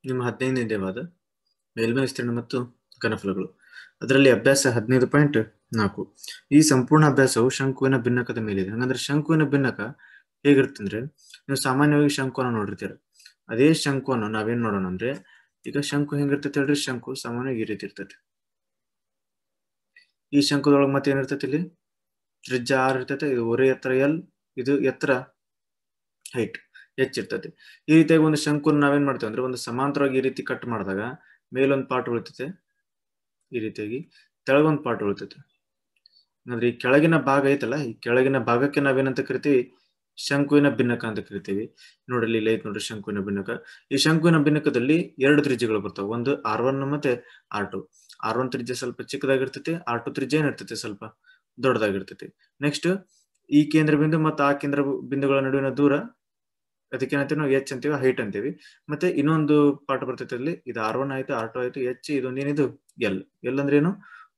ನಿಮ್ಮ 15ನೇ ವಾದ ಮೇಲ್ಮೈ ವಿಸ್ತೀರ್ಣ ಮತ್ತು ಘನಫಲಗಳು. ಅದರಲ್ಲಿ ಅಭ್ಯಾಸ 15.4. ಈ ಸಂಪೂರ್ಣ ಅಭ್ಯಾಸವು ಶಂಕುವಿನ ಭಿನ್ನಕದ ಮೇಲಿದೆ. ಹಂಗಂದ್ರೆ ಶಂಕುವಿನ ಭಿನ್ನಕ ಹೇಗಿರ್ತಂದ್ರೆ, ನೀವು ಸಾಮಾನ್ಯವಾಗಿ ಶಂಕುವನ್ನು ನೋಡಿರ್ತೀರ. ಅದೇ ಶಂಕುವನ್ನು ನಾವೇನ್ ಮಾಡೋಣ ಅಂದ್ರೆ, ಈಗ ಶಂಕು ಹೆಂಗಿರ್ತೈತೆ ಹೇಳ್ರಿ, ಶಂಕು ಸಾಮಾನ್ಯವಾಗಿ ಈ ರೀತಿ ಇರ್ತೈತಿ. ಈ ಶಂಕುದೊಳಗೆ ಮತ್ತೆ ಏನಿರ್ತೈತಿ, ಇಲ್ಲಿ ತ್ರಿಜ್ಯ ಆರ್ ಇರ್ತೈತೆ, ಇದು ಒರೆ ಎತ್ತರ ಎಲ್, ಇದು ಎತ್ತರ ಹೈಟ್ ಹೆಚ್ಚಿರ್ತೈತಿ. ಈ ರೀತಿಯಾಗಿ ಒಂದು ಶಂಕುನ ನಾವೇನ್ ಮಾಡ್ತೇವೆ ಅಂದ್ರೆ, ಒಂದು ಸಮಾಂತರವಾಗಿ ಈ ರೀತಿ ಕಟ್ ಮಾಡಿದಾಗ ಮೇಲೊಂದು ಪಾರ್ಟ್ ಉಳಿತೈತೆ, ಈ ರೀತಿಯಾಗಿ ತೆಳಗೊಂದು ಪಾರ್ಟ್ ಉಳಿತೈತೆ. ಅಂದ್ರೆ ಈ ಕೆಳಗಿನ ಭಾಗ ಐತಲ್ಲ, ಈ ಕೆಳಗಿನ ಭಾಗಕ್ಕೆ ನಾವೇನಂತ ಕರಿತೀವಿ, ಶಂಕುವಿನ ಭಿನ್ನಕ ಅಂತ ಕರಿತೀವಿ. ನೋಡ್ರಿ ಇಲ್ಲಿ ಐತ್ ನೋಡ್ರಿ ಶಂಕುವಿನ ಭಿನ್ನಕ. ಈ ಶಂಕುವಿನ ಭಿನ್ನಕದಲ್ಲಿ ಎರಡು ತ್ರಿಜ್ಯಗಳು ಬರ್ತಾವೆ, ಒಂದು R1 ಮತ್ತೆ R2. R1 ತ್ರಿಜ್ಯ ಸ್ವಲ್ಪ ಚಿಕ್ಕದಾಗಿರ್ತೈತಿ, R2 ತ್ರಿಜ್ಯ ಏನಿರ್ತೈತಿ ಸ್ವಲ್ಪ ದೊಡ್ಡದಾಗಿರ್ತೈತಿ. ನೆಕ್ಸ್ಟ್ ಈ ಕೇಂದ್ರ ಬಿಂದು ಮತ್ತು ಆ ಕೇಂದ್ರ ಬಿಂದುಗಳ ನಡುವಿನ ದೂರ, ಅದಕ್ಕೆ ಏನಂತೀವಿ ನಾವು ಎಚ್ ಅಂತೀವಿ, ಹೈಟ್ ಅಂತೀವಿ. ಮತ್ತೆ ಇನ್ನೊಂದು ಪಾರ್ಟ್ ಬರ್ತೈತೆ ಅಲ್ಲಿ, ಇದು R1 ಆಯ್ತು, R2 ಆಯ್ತು, ಎಚ್, ಇದೊಂದು ಏನಿದು ಎಲ್. ಎಲ್ ಅಂದ್ರೆ ಏನು,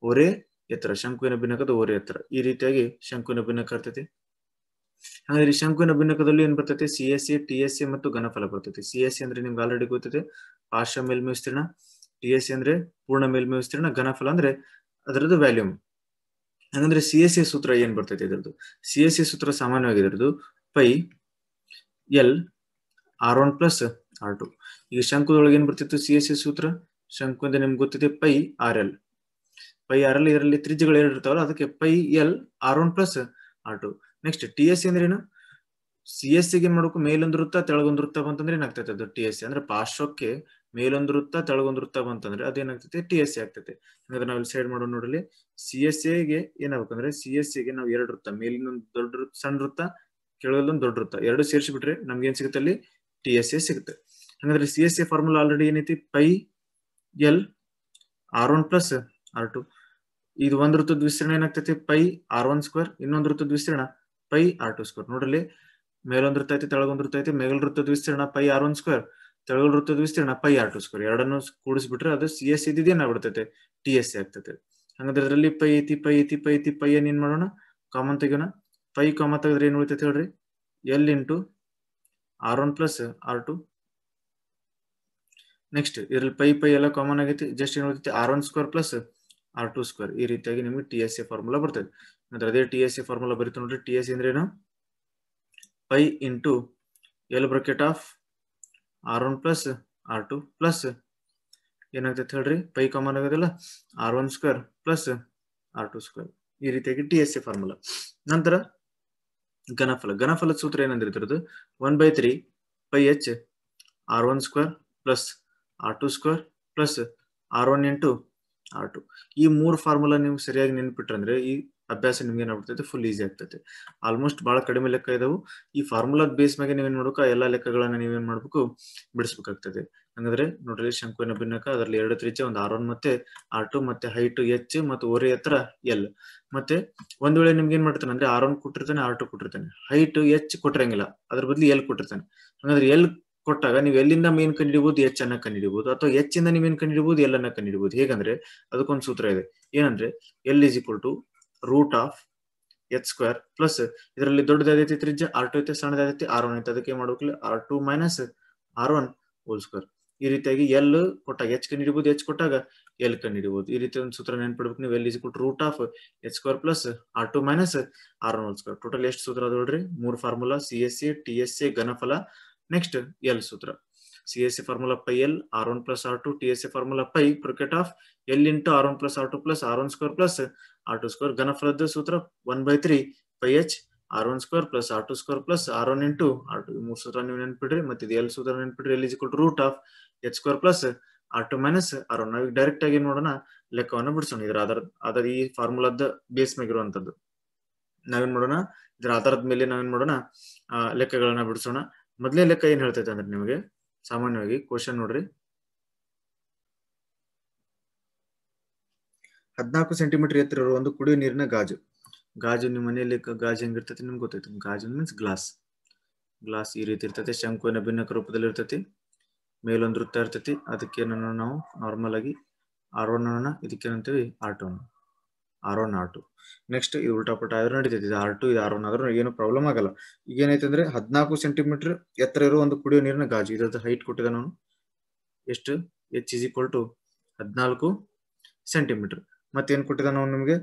ಒರೆ ಎತ್ತರ, ಶಂಕುವಿನ ಭಿನ್ನಕದ ಒರೆ ಎತ್ತರ. ಈ ರೀತಿಯಾಗಿ ಶಂಕುವಿನ ಭಿನ್ನಕ ಇರ್ತೈತಿ. ಹಾಗಾದ್ರೆ ಶಂಕುವಿನ ಭಿನ್ನಕದಲ್ಲಿ ಏನ್ ಬರ್ತೈತಿ, CSA, TSA ಮತ್ತು ಘನಫಲ ಬರ್ತೈತಿ. CSA ಅಂದ್ರೆ ನಿಮ್ಗೆ ಆಲ್ರೆಡಿ ಗೊತ್ತಿದೆ, ಪಾರ್ಶ್ವ ಮೇಲ್ಮೈ ವಿಸ್ತೀರ್ಣ. TSA ಅಂದ್ರೆ ಪೂರ್ಣ ಮೇಲ್ಮೈ ವಿಸ್ತೀರ್ಣ. ಘನಫಲ ಅಂದ್ರೆ ಅದರದ್ದು ವ್ಯಾಲ್ಯೂಮ್. ಹಾಗಂದ್ರೆ CSA ಸೂತ್ರ ಏನ್ ಬರ್ತೈತಿ ಇದ್ರದ್ದು, CSA ಸೂತ್ರ ಸಾಮಾನ್ಯವಾಗಿ ಇದ್ರದ್ದು pi L R1 plus R2. ಈಗ ಶಂಕುದೊಳಗೆ ಏನ್ ಬರ್ತಿತ್ತು CSA ಸೂತ್ರ, ಶಂಕು ನಿಮ್ಗೆ ಗೊತ್ತಿದೆ ಪೈ RL. ಪೈ RL, ಇದರಲ್ಲಿ ತ್ರಿಜ್ಯಗಳು ಎರಡು ಇರ್ತಾವಲ್ಲ, ಅದಕ್ಕೆ pi L R1 plus R2. Next TSA ಅಂದ್ರೆ ಏನು, CSA ಏನ್ ಮಾಡ್ಬೇಕು, ಮೇಲೊಂದು ವೃತ್ತ ತೆಳಗೊಂದು ವೃತ್ತ ಬಂತಂದ್ರೆ ಏನಾಗ್ತೈತೆ ಅದು TSA. ಅಂದ್ರೆ ಪಾರ್ಶ್ವಕ್ಕೆ ಮೇಲೊಂದು ವೃತ್ತ ತೆಳಗೊಂದು ವೃತ್ತ ಬಂತಂದ್ರೆ ಅದೇನಾಗ್ತೈತೆ TSA ಆಗ್ತೈತೆ. ಹಾಗಾದ್ರೆ ನಾವು ಇಲ್ಲಿ ಸೈಡ್ ಮಾಡೋಣ ನೋಡಲಿ, CSA ಗೆ ಏನಾಗ್ಬೇಕಂದ್ರೆ, CSA ಗೆ ನಾವು ಎರಡು ವೃತ್ತ, ಮೇಲಿನೊಂದು ದೊಡ್ಡ ಸಣ್ಣ ವೃತ್ತ, ಕೆಳಗೊಂದು ದೊಡ್ಡ ವೃತ್ತ, ಎರಡು ಸೇರಿಸಿಬಿಟ್ರೆ ನಮ್ಗೆ ಏನ್ ಸಿಗುತ್ತೆ ಅಲ್ಲಿ, TSA ಸಿಗುತ್ತೆ. ಹಾಗಾದ್ರೆ CSA ಫಾರ್ಮುಲಾ ಆಲ್ರೆಡಿ ಏನೈತಿ, pi L R1 plus R2. ಇದು ಒಂದು ವೃತ್ತದ ವಿಸ್ತೀರ್ಣ ಏನಾಗ್ತೈತಿ, ಪೈ R1 ಸ್ಕ್ವೇರ್. ಇನ್ನೊಂದು ವೃತ್ತದ ವಿಸ್ತೀರ್ಣ ಪೈ R2 ಸ್ಕ್ವೇರ್. ನೋಡ್ರಲ್ಲಿ ಮೇಲೊಂದು ವೃತ್ತ ಐತಿ, ತೆಳಗೊಂದು ವೃತ್ತ ಐತಿ. ಮೇಲ್ ವೃತ್ತದ ವಿಸ್ತೀರ್ಣ ಪೈ R1 ಸ್ಕ್ವೇರ್, ತೆಳಗಲ್ ವೃತ್ತದ ವಿಸ್ತೀರ್ಣ ಪೈ R2 ಸ್ಕ್ವೇರ್. ಎರಡನ್ನು ಕೂಡಿಸ್ಬಿಟ್ರೆ ಅದು CSA ಏನಾಗ್ಬಿಡ್ತೈತೆ, TSA ಆಗ್ತೈತೆ. ಹಾಗಾದ್ರೆ ಅದರಲ್ಲಿ ಪೈ ಐತಿ, ಪೈ ಐತಿ, ಪೈ ಐತಿ, ಪೈ ಏನ್ ಮಾಡೋಣ, ಕಾಮನ್ ತೆಗೋಣ. ಪೈ ಕಾಮನ್ ತೆಗೆದ್ರೆ ಏನ್ ಉಳಿತೈತೆ ಹೇಳ್ರಿ, L into R1 plus R2. Next ಇದ್ರಲ್ಲಿ ಪೈ ಪೈ ಎಲ್ಲ ಕಾಮನ್ ಆಗೈತಿ, ಜಸ್ಟ್ ಏನ್ ಉಳಿತೈತಿ R1 square plus R2 square. ಈ ರೀತಿಯಾಗಿ ನಿಮಗೆ TSA ಫಾರ್ಮುಲಾ ಬರ್ತದೆ. ಅಂದ್ರೆ ಅದೇ TSA ಫಾರ್ಮುಲಾ ಬರೀತು ನೋಡ್ರಿ. TSA ಅಂದ್ರೆ ಏನು, pi into L bracket of R1 plus R2 plus ಏನಾಗ್ತೈತೆ ಹೇಳ್ರಿ, ಪೈ ಕಾಮನ್ ಆಗೋದಿಲ್ಲ, R1 square plus R2 square. ಈ ರೀತಿಯಾಗಿ TSA ಫಾರ್ಮುಲಾ. ನಂತರ ಘನಫಲ. ಘನಫಲದ ಸೂತ್ರ ಏನಂದಿರ್ತಿರೋದು, 1/3 pi H R1 square plus R2 square plus R1 into R2. ಈ ಮೂರು ಫಾರ್ಮುಲಾ ನೀವು ಸರಿಯಾಗಿ ನೆನ್ಪಿಟ್ರಂದ್ರೆ ಈ ಅಭ್ಯಾಸ ನಿಮ್ಗೆ ಏನಾಗ್ತೈತೆ, ಫುಲ್ ಈಸಿ ಆಗ್ತೈತೆ. ಆಲ್ಮೋಸ್ಟ್ ಬಹಳ ಕಡಿಮೆ ಲೆಕ್ಕ ಇದಾವು. ಈ ಫಾರ್ಮುಲಾದ ಬೇಸ್ ಮೇಲೆ ನೀವೇನ್ ಮಾಡ್ಬೇಕು, ಎಲ್ಲಾ ಲೆಕ್ಕಗಳನ್ನ ನೀವೇನ್ ಮಾಡ್ಬೇಕು, ಬಿಡಿಸ್ಬೇಕಾಗ್ತದೆ. ಹಂಗಂದ್ರೆ ನೋಡ್ರಿ, ಶಂಕುವಿನ ಭಿನ್ನಕ, ಅದರಲ್ಲಿ ಎರಡು ತ್ರಿಜ್ಯ, ಒಂದು R1 ಮತ್ತೆ R2, ಮತ್ತೆ ಹೈಟ್ ಎಚ್ ಮತ್ತು ಒರೆ ಎತ್ತರ ಎಲ್. ಮತ್ತೆ ಒಂದ್ ವೇಳೆ ನಿಮ್ಗೆ ಏನ್ ಮಾಡ್ತಾನೆ ಅಂದ್ರೆ, R1 ಕೊಟ್ಟಿರ್ತಾನೆ, R2 ಕೊಟ್ಟಿರ್ತಾನೆ, ಹೈಟ್ ಎಚ್ ಕೊಟ್ಟಿರಂಗಿಲ್ಲ, ಅದ್ರ ಬದಲು ಎಲ್ ಕೊಟ್ಟಿರ್ತಾನೆ. ಹಂಗಂದ್ರೆ ಎಲ್ ಕೊಟ್ಟಾಗ ನೀವು ಎಲ್ಲಿಂದ ಮೇನ್ ಕಂಡಿಡಿಬಹುದು, ಎಚ್ ಅನ್ನ ಕಂಡಿಡಿಬಹುದು, ಅಥವಾ ಎಚ್ ಇಂದ ನೀವೇನ್ ಕಂಡಿಡಿಬಹುದು, ಎಲ್ ಅನ್ನ ಕಂಡಿಡಿಬಹುದು. ಹೇಗಂದ್ರೆ ಅದಕ್ಕೊಂದು ಸೂತ್ರ ಇದೆ, ಏನಂದ್ರೆ L is equal to root of H square plus, ಇದರಲ್ಲಿ ದೊಡ್ಡದಾದೈತಿ ತ್ರಿಜ್ಯ R2 ಐತೆ, ಸಣ್ಣದಾದೈತಿ R1 ಐತೆ, ಅದಕ್ಕೆ ಮಾಡ್ಬೇಕಿಲ್ಲ R2 minus R1 whole square. ಈ ರೀತಿಯಾಗಿ ಎಲ್ ಕೊಟ್ಟಾಗ ಎಚ್ ಕಂಡಿಡಿಬಹುದು, ಎಚ್ ಕೊಟ್ಟಾಗ ಎಲ್ ಕಂಡಿಡಿಬಹುದು. ಈ ರೀತಿ ಒಂದು ಸೂತ್ರ ನೆನ್ಪಿಡ್ಬೇಕು ನೀವು. L is equal to root of H square plus R2 minus R1 whole square. Total ಎಷ್ಟು ಸೂತ್ರ ಅದು ನೋಡ್ರಿ, ಮೂರು ಫಾರ್ಮುಲಾ, CSA, TSA, ಘನಫಲ. ನೆಕ್ಸ್ಟ್ ಎಲ್ ಸೂತ್ರ. CSA formula pi L R1 plus R2, TSA formula pi bracket of L into R1 plus R2 plus R1 square plus R2 square. ಘನಫಲದ ಸೂತ್ರ 1/3 pi H R1 square plus R2 square plus R1 into R2. ಈ ಮೂರು ಸೂತ್ರ ನೀವು ನೆನ್ಪಿಡ್ರಿ. ಮತ್ತೆ ಇದು L ಸೂತ್ರ ನೆನ್ಪಿಡ್ರಿ. L is equal to root of H square plus R2 minus R1. ನಾವೀಗ ಡೈರೆಕ್ಟ್ ಆಗಿ ನೋಡೋಣ, ಲೆಕ್ಕವನ್ನು ಬಿಡಿಸೋಣ. ಇದರ ಆಧಾರ ಈ ಫಾರ್ಮುಲಾದ ಬೇಸ್ ಮೇಗಿರುವಂತದ್ದು ನಾವೇನ್ ಮಾಡೋಣ, ಇದರ ಆಧಾರದ ಮೇಲೆ ನಾವೇನ್ ಮಾಡೋಣ, ಲೆಕ್ಕಗಳನ್ನ ಬಿಡಿಸೋಣ. ಮೊದಲೇ ಲೆಕ್ಕ ಏನ್ ಹೇಳ್ತೈತೆ ಅಂದ್ರೆ, ನಿಮಗೆ ಸಾಮಾನ್ಯವಾಗಿ ಕ್ವಶನ್ ನೋಡ್ರಿ, 14 ಸೆಂಟಿಮೀಟರ್ ಎತ್ತರ ಇರುವ ಒಂದು ಕುಡಿಯುವ ನೀರಿನ ಗಾಜು. ಗಾಜು ನಿಮ್ಮ ಮನೆಯಲ್ಲಿ ಗಾಜು ಹೆಂಗಿರ್ತೈತಿ ನಿಮ್ಗೆ ಗೊತ್ತೈತಿ. ಗಾಜು ಮೀನ್ಸ್ ಗ್ಲಾಸ್. ಗ್ಲಾಸ್ ಈ ರೀತಿ ಇರ್ತೈತಿ, ಶಂಕುವಿನ ಭಿನ್ನಕ ರೂಪದಲ್ಲಿ ಇರ್ತೈತಿ. ಮೇಲೊಂದು ವೃತ್ತ ಇರ್ತೈತಿ, ಅದಕ್ಕೆ ನಾವು ನಾರ್ಮಲ್ ಆಗಿ R1 ಅನ್ನ, ಇದಕ್ಕೇನಂತೀವಿ R2. R1 R2. ನೆಕ್ಸ್ಟ್ ಇದು ಉಲ್ಟಾ ಪಲ್ಟಾ ಆದ್ರೂ ನಡೀತೈತಿ. ಇದು R2 ಇದು R1 ಆದ್ರೂ ಏನು ಪ್ರಾಬ್ಲಮ್ ಆಗಲ್ಲ. ಈಗ ಏನೈತೆ ಅಂದ್ರೆ 14 ಸೆಂಟಿಮೀಟರ್ ಎತ್ತರ ಇರುವ ಒಂದು ಕುಡಿಯೋ ನೀರಿನ ಗಾಜು. ಇದ್ರದ್ದು ಹೈಟ್ ಕೊಟ್ಟಿದ್ದ ನಾನು, ಎಷ್ಟು h is equal to 14 centimetre. ಮತ್ತೇನ್ ಕೊಟ್ಟಿದ್ದಾನೆ ನಾವು ನಿಮಗೆ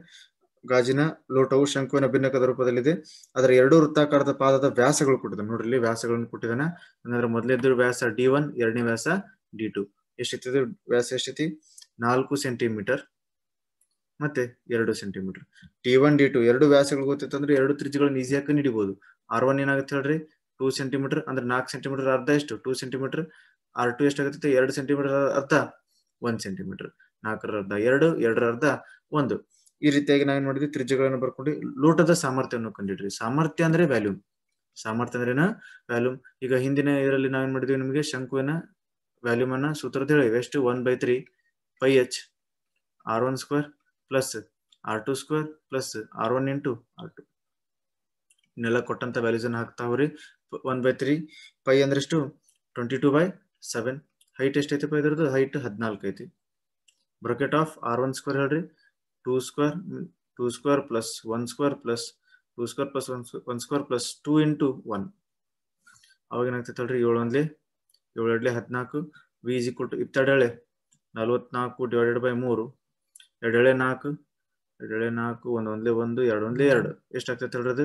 ಗಾಜಿನ ಲೋಟವು ಶಂಕುವಿನ ಭಿನ್ನಕದ ರೂಪದಲ್ಲಿದೆ, ಅದರ ಎರಡು ವೃತ್ತಾಕಾರದ ಪಾದದ ವ್ಯಾಸಗಳು ಕೊಟ್ಟಿದ್ದಾನೆ. ನೋಡ್ರಿ ಇಲ್ಲಿ ವ್ಯಾಸಗಳನ್ನು ಕೊಟ್ಟಿದ್ದಾನೆ. ಹಂಗಂದ್ರೆ ಮೊದಲೇದ್ದು ವ್ಯಾಸ D1, ಎರಡನೇ ವ್ಯಾಸ D2. ಎಷ್ಟಿರ್ತದೆ ವ್ಯಾಸ? ಎಷ್ಟೈತಿ? 4 ಸೆಂಟಿಮೀಟರ್ ಮತ್ತೆ 2 ಸೆಂಟಿಮೀಟರ್. T1 D2 ಎರಡು ವ್ಯಾಸಗಳು ಗೊತ್ತಿತ್ತಂದ್ರೆ ಎರಡು ತ್ರಿಜ್ಯಗಳನ್ನು ಈಸಿಯಾಗಿ ಕಂಡುಹಿಡಿಬಹುದು. R1 ಏನಾಗುತ್ತೆ ಹೇಳ್ರಿ? 2 ಸೆಂಟಿಮೀಟರ್ ಅಂದ್ರೆ 4 ಸೆಂಟಿಮೀಟರ್ ಅರ್ಧ ಎಷ್ಟು? 2 ಸೆಂಟಿಮೀಟರ್. R2 ಎಷ್ಟಾಗುತ್ತೆ? 2 ಸೆಂಟಿಮೀಟರ್ ಅರ್ಧ 1 ಸೆಂಟಿಮೀಟರ್. 4ರ ಅರ್ಧ 2, 2ರ ಅರ್ಧ 1. ಈ ರೀತಿಯಾಗಿ ನಾವೇನ್ ಮಾಡಿದ್ವಿ? ತ್ರಿಜ್ಯಗಳನ್ನು ಬರ್ಕೊಂಡು ಲೋಟದ ಸಾಮರ್ಥ್ಯವನ್ನು ಕಂಡಿಡ್ರಿ. ಸಾಮರ್ಥ್ಯ ಅಂದ್ರೆ ವ್ಯಾಲ್ಯೂಮ್. ಸಾಮರ್ಥ್ಯ ಅಂದ್ರೆ ವ್ಯಾಲ್ಯೂಮ್. ಈಗ ಹಿಂದಿನ ಇದರಲ್ಲಿ ನಾವೇನ್ ಮಾಡಿದ್ವಿ? ನಿಮಗೆ ಶಂಕುವಿನ ವ್ಯಾಲ್ಯೂಮ್ ಅನ್ನ ಸೂತ್ರದ ಹೇಳಿವೆ. ಎಷ್ಟು? 1/3 pi h R1 square plus R2 square plus R1 into R2. ಇನ್ನೆಲ್ಲ ಕೊಟ್ಟಂತ ವ್ಯಾಲ್ಯೂಸ್ ಅನ್ನ ಹಾಕ್ತಾ ಹೋಗ್ರಿ. 1/3 ಪೈ ಅಂದ್ರೆ ಎಷ್ಟು? 22/7. ಹೈಟ್ ಎಷ್ಟೈತಿ ಪೈ? ಇದ್ರದ್ದು ಹೈಟ್ 14 ಐತಿ. ಬ್ರಾಕೆಟ್ ಆಫ್ R1 ಸ್ಕ್ವೇರ್ ಹೇಳ್ರಿ. 2 square plus 1 square plus 2 square plus 1 square plus 2 into 1. ಅವಾಗ ಏನಾಗ್ತೈತೆ ಹೇಳ್ರಿ? 7 ಒಂದ್ಲೆ 7 ಎರಡ್ಲೆ 14. V is equal to 22 44 divided by 3. 2 ಎಳೆ 4 2 ಎಳೆ 4 1 ಒಂದ್ಲೆ 1 2 ಒಂದ್ಲೆ 2. ಎಷ್ಟಾಗ್ತೈತೆ ಹೇಳ್ರಿ? ಅದು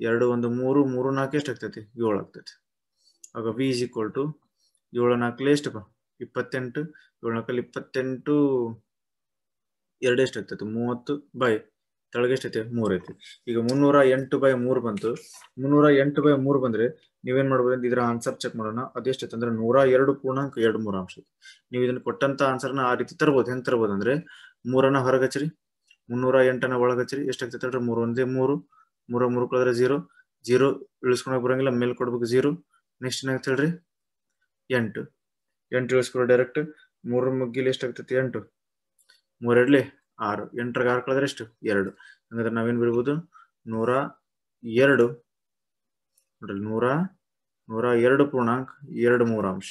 2 1 3 3 4 ಎಷ್ಟಾಗ್ತೈತಿ? 7 ಆಗ್ತೈತಿ. ಆಗ V is equal to 7 4 ಎಷ್ಟಪ್ಪ? 28. 7 4 28 2 ಎಷ್ಟಾಗ್ತೈತಿ? 30 ಬೈ ತೆಳಗೆ ಎಷ್ಟೈತಿ? 3 ಐತಿ. ಈಗ 308/3 ಬಂತು. 308/3 ಬಂದ್ರೆ ನೀವೇನ್ ಮಾಡ್ಬೋದು? ಇದರ ಆನ್ಸರ್ ಚೆಕ್ ಮಾಡೋಣ. ಅದೆಷ್ಟೈತೆ ಅಂದ್ರೆ 102.23 ಅಂಶ. ನೀವು ಇದನ್ನ ಕೊಟ್ಟಂತ ಆನ್ಸರ್ನ ಆ ರೀತಿ ತರಬಹುದು. ಹೆಂಗ್ ತರಬಹುದು ಅಂದ್ರೆ 3ನ ಹೊರಗಚ್ಚರಿ, 308ನ ಒಳಗಚ್ಚರಿ. ಎಷ್ಟಾಗ್ತೈತೆ ಹೇಳ್ರಿ? 3 ಒಂದೇ 3 3 3 ಕಳೆದ್ರೆ 0 0 ಇಳಿಸ್ಕೊಳಕ್ ಬರಂಗಿಲ್ಲ, ಮೇಲ್ ಕೊಡ್ಬೇಕು 0. ನೆಕ್ಸ್ಟ್ ಏನಾಗ್ತದೆ ಹೇಳ್ರಿ? 8 8 ಇಳಿಸ್ಕೊಳ ಡೈರೆಕ್ಟ್. 3 ಮುಗ್ಗಿಲಿ ಎಷ್ಟಾಗ್ತೈತಿ? 8 3 ಎರಡ್ಲಿ 6 8ರ 6 ಕಳೆದ್ರೆ ಎಷ್ಟು? 2. ಹಂಗಂದ್ರೆ ನಾವೇನ್ ಬಿಡ್ಬೋದು? 102 ನೋಡ್ರಿ 102.23 ಅಂಶ.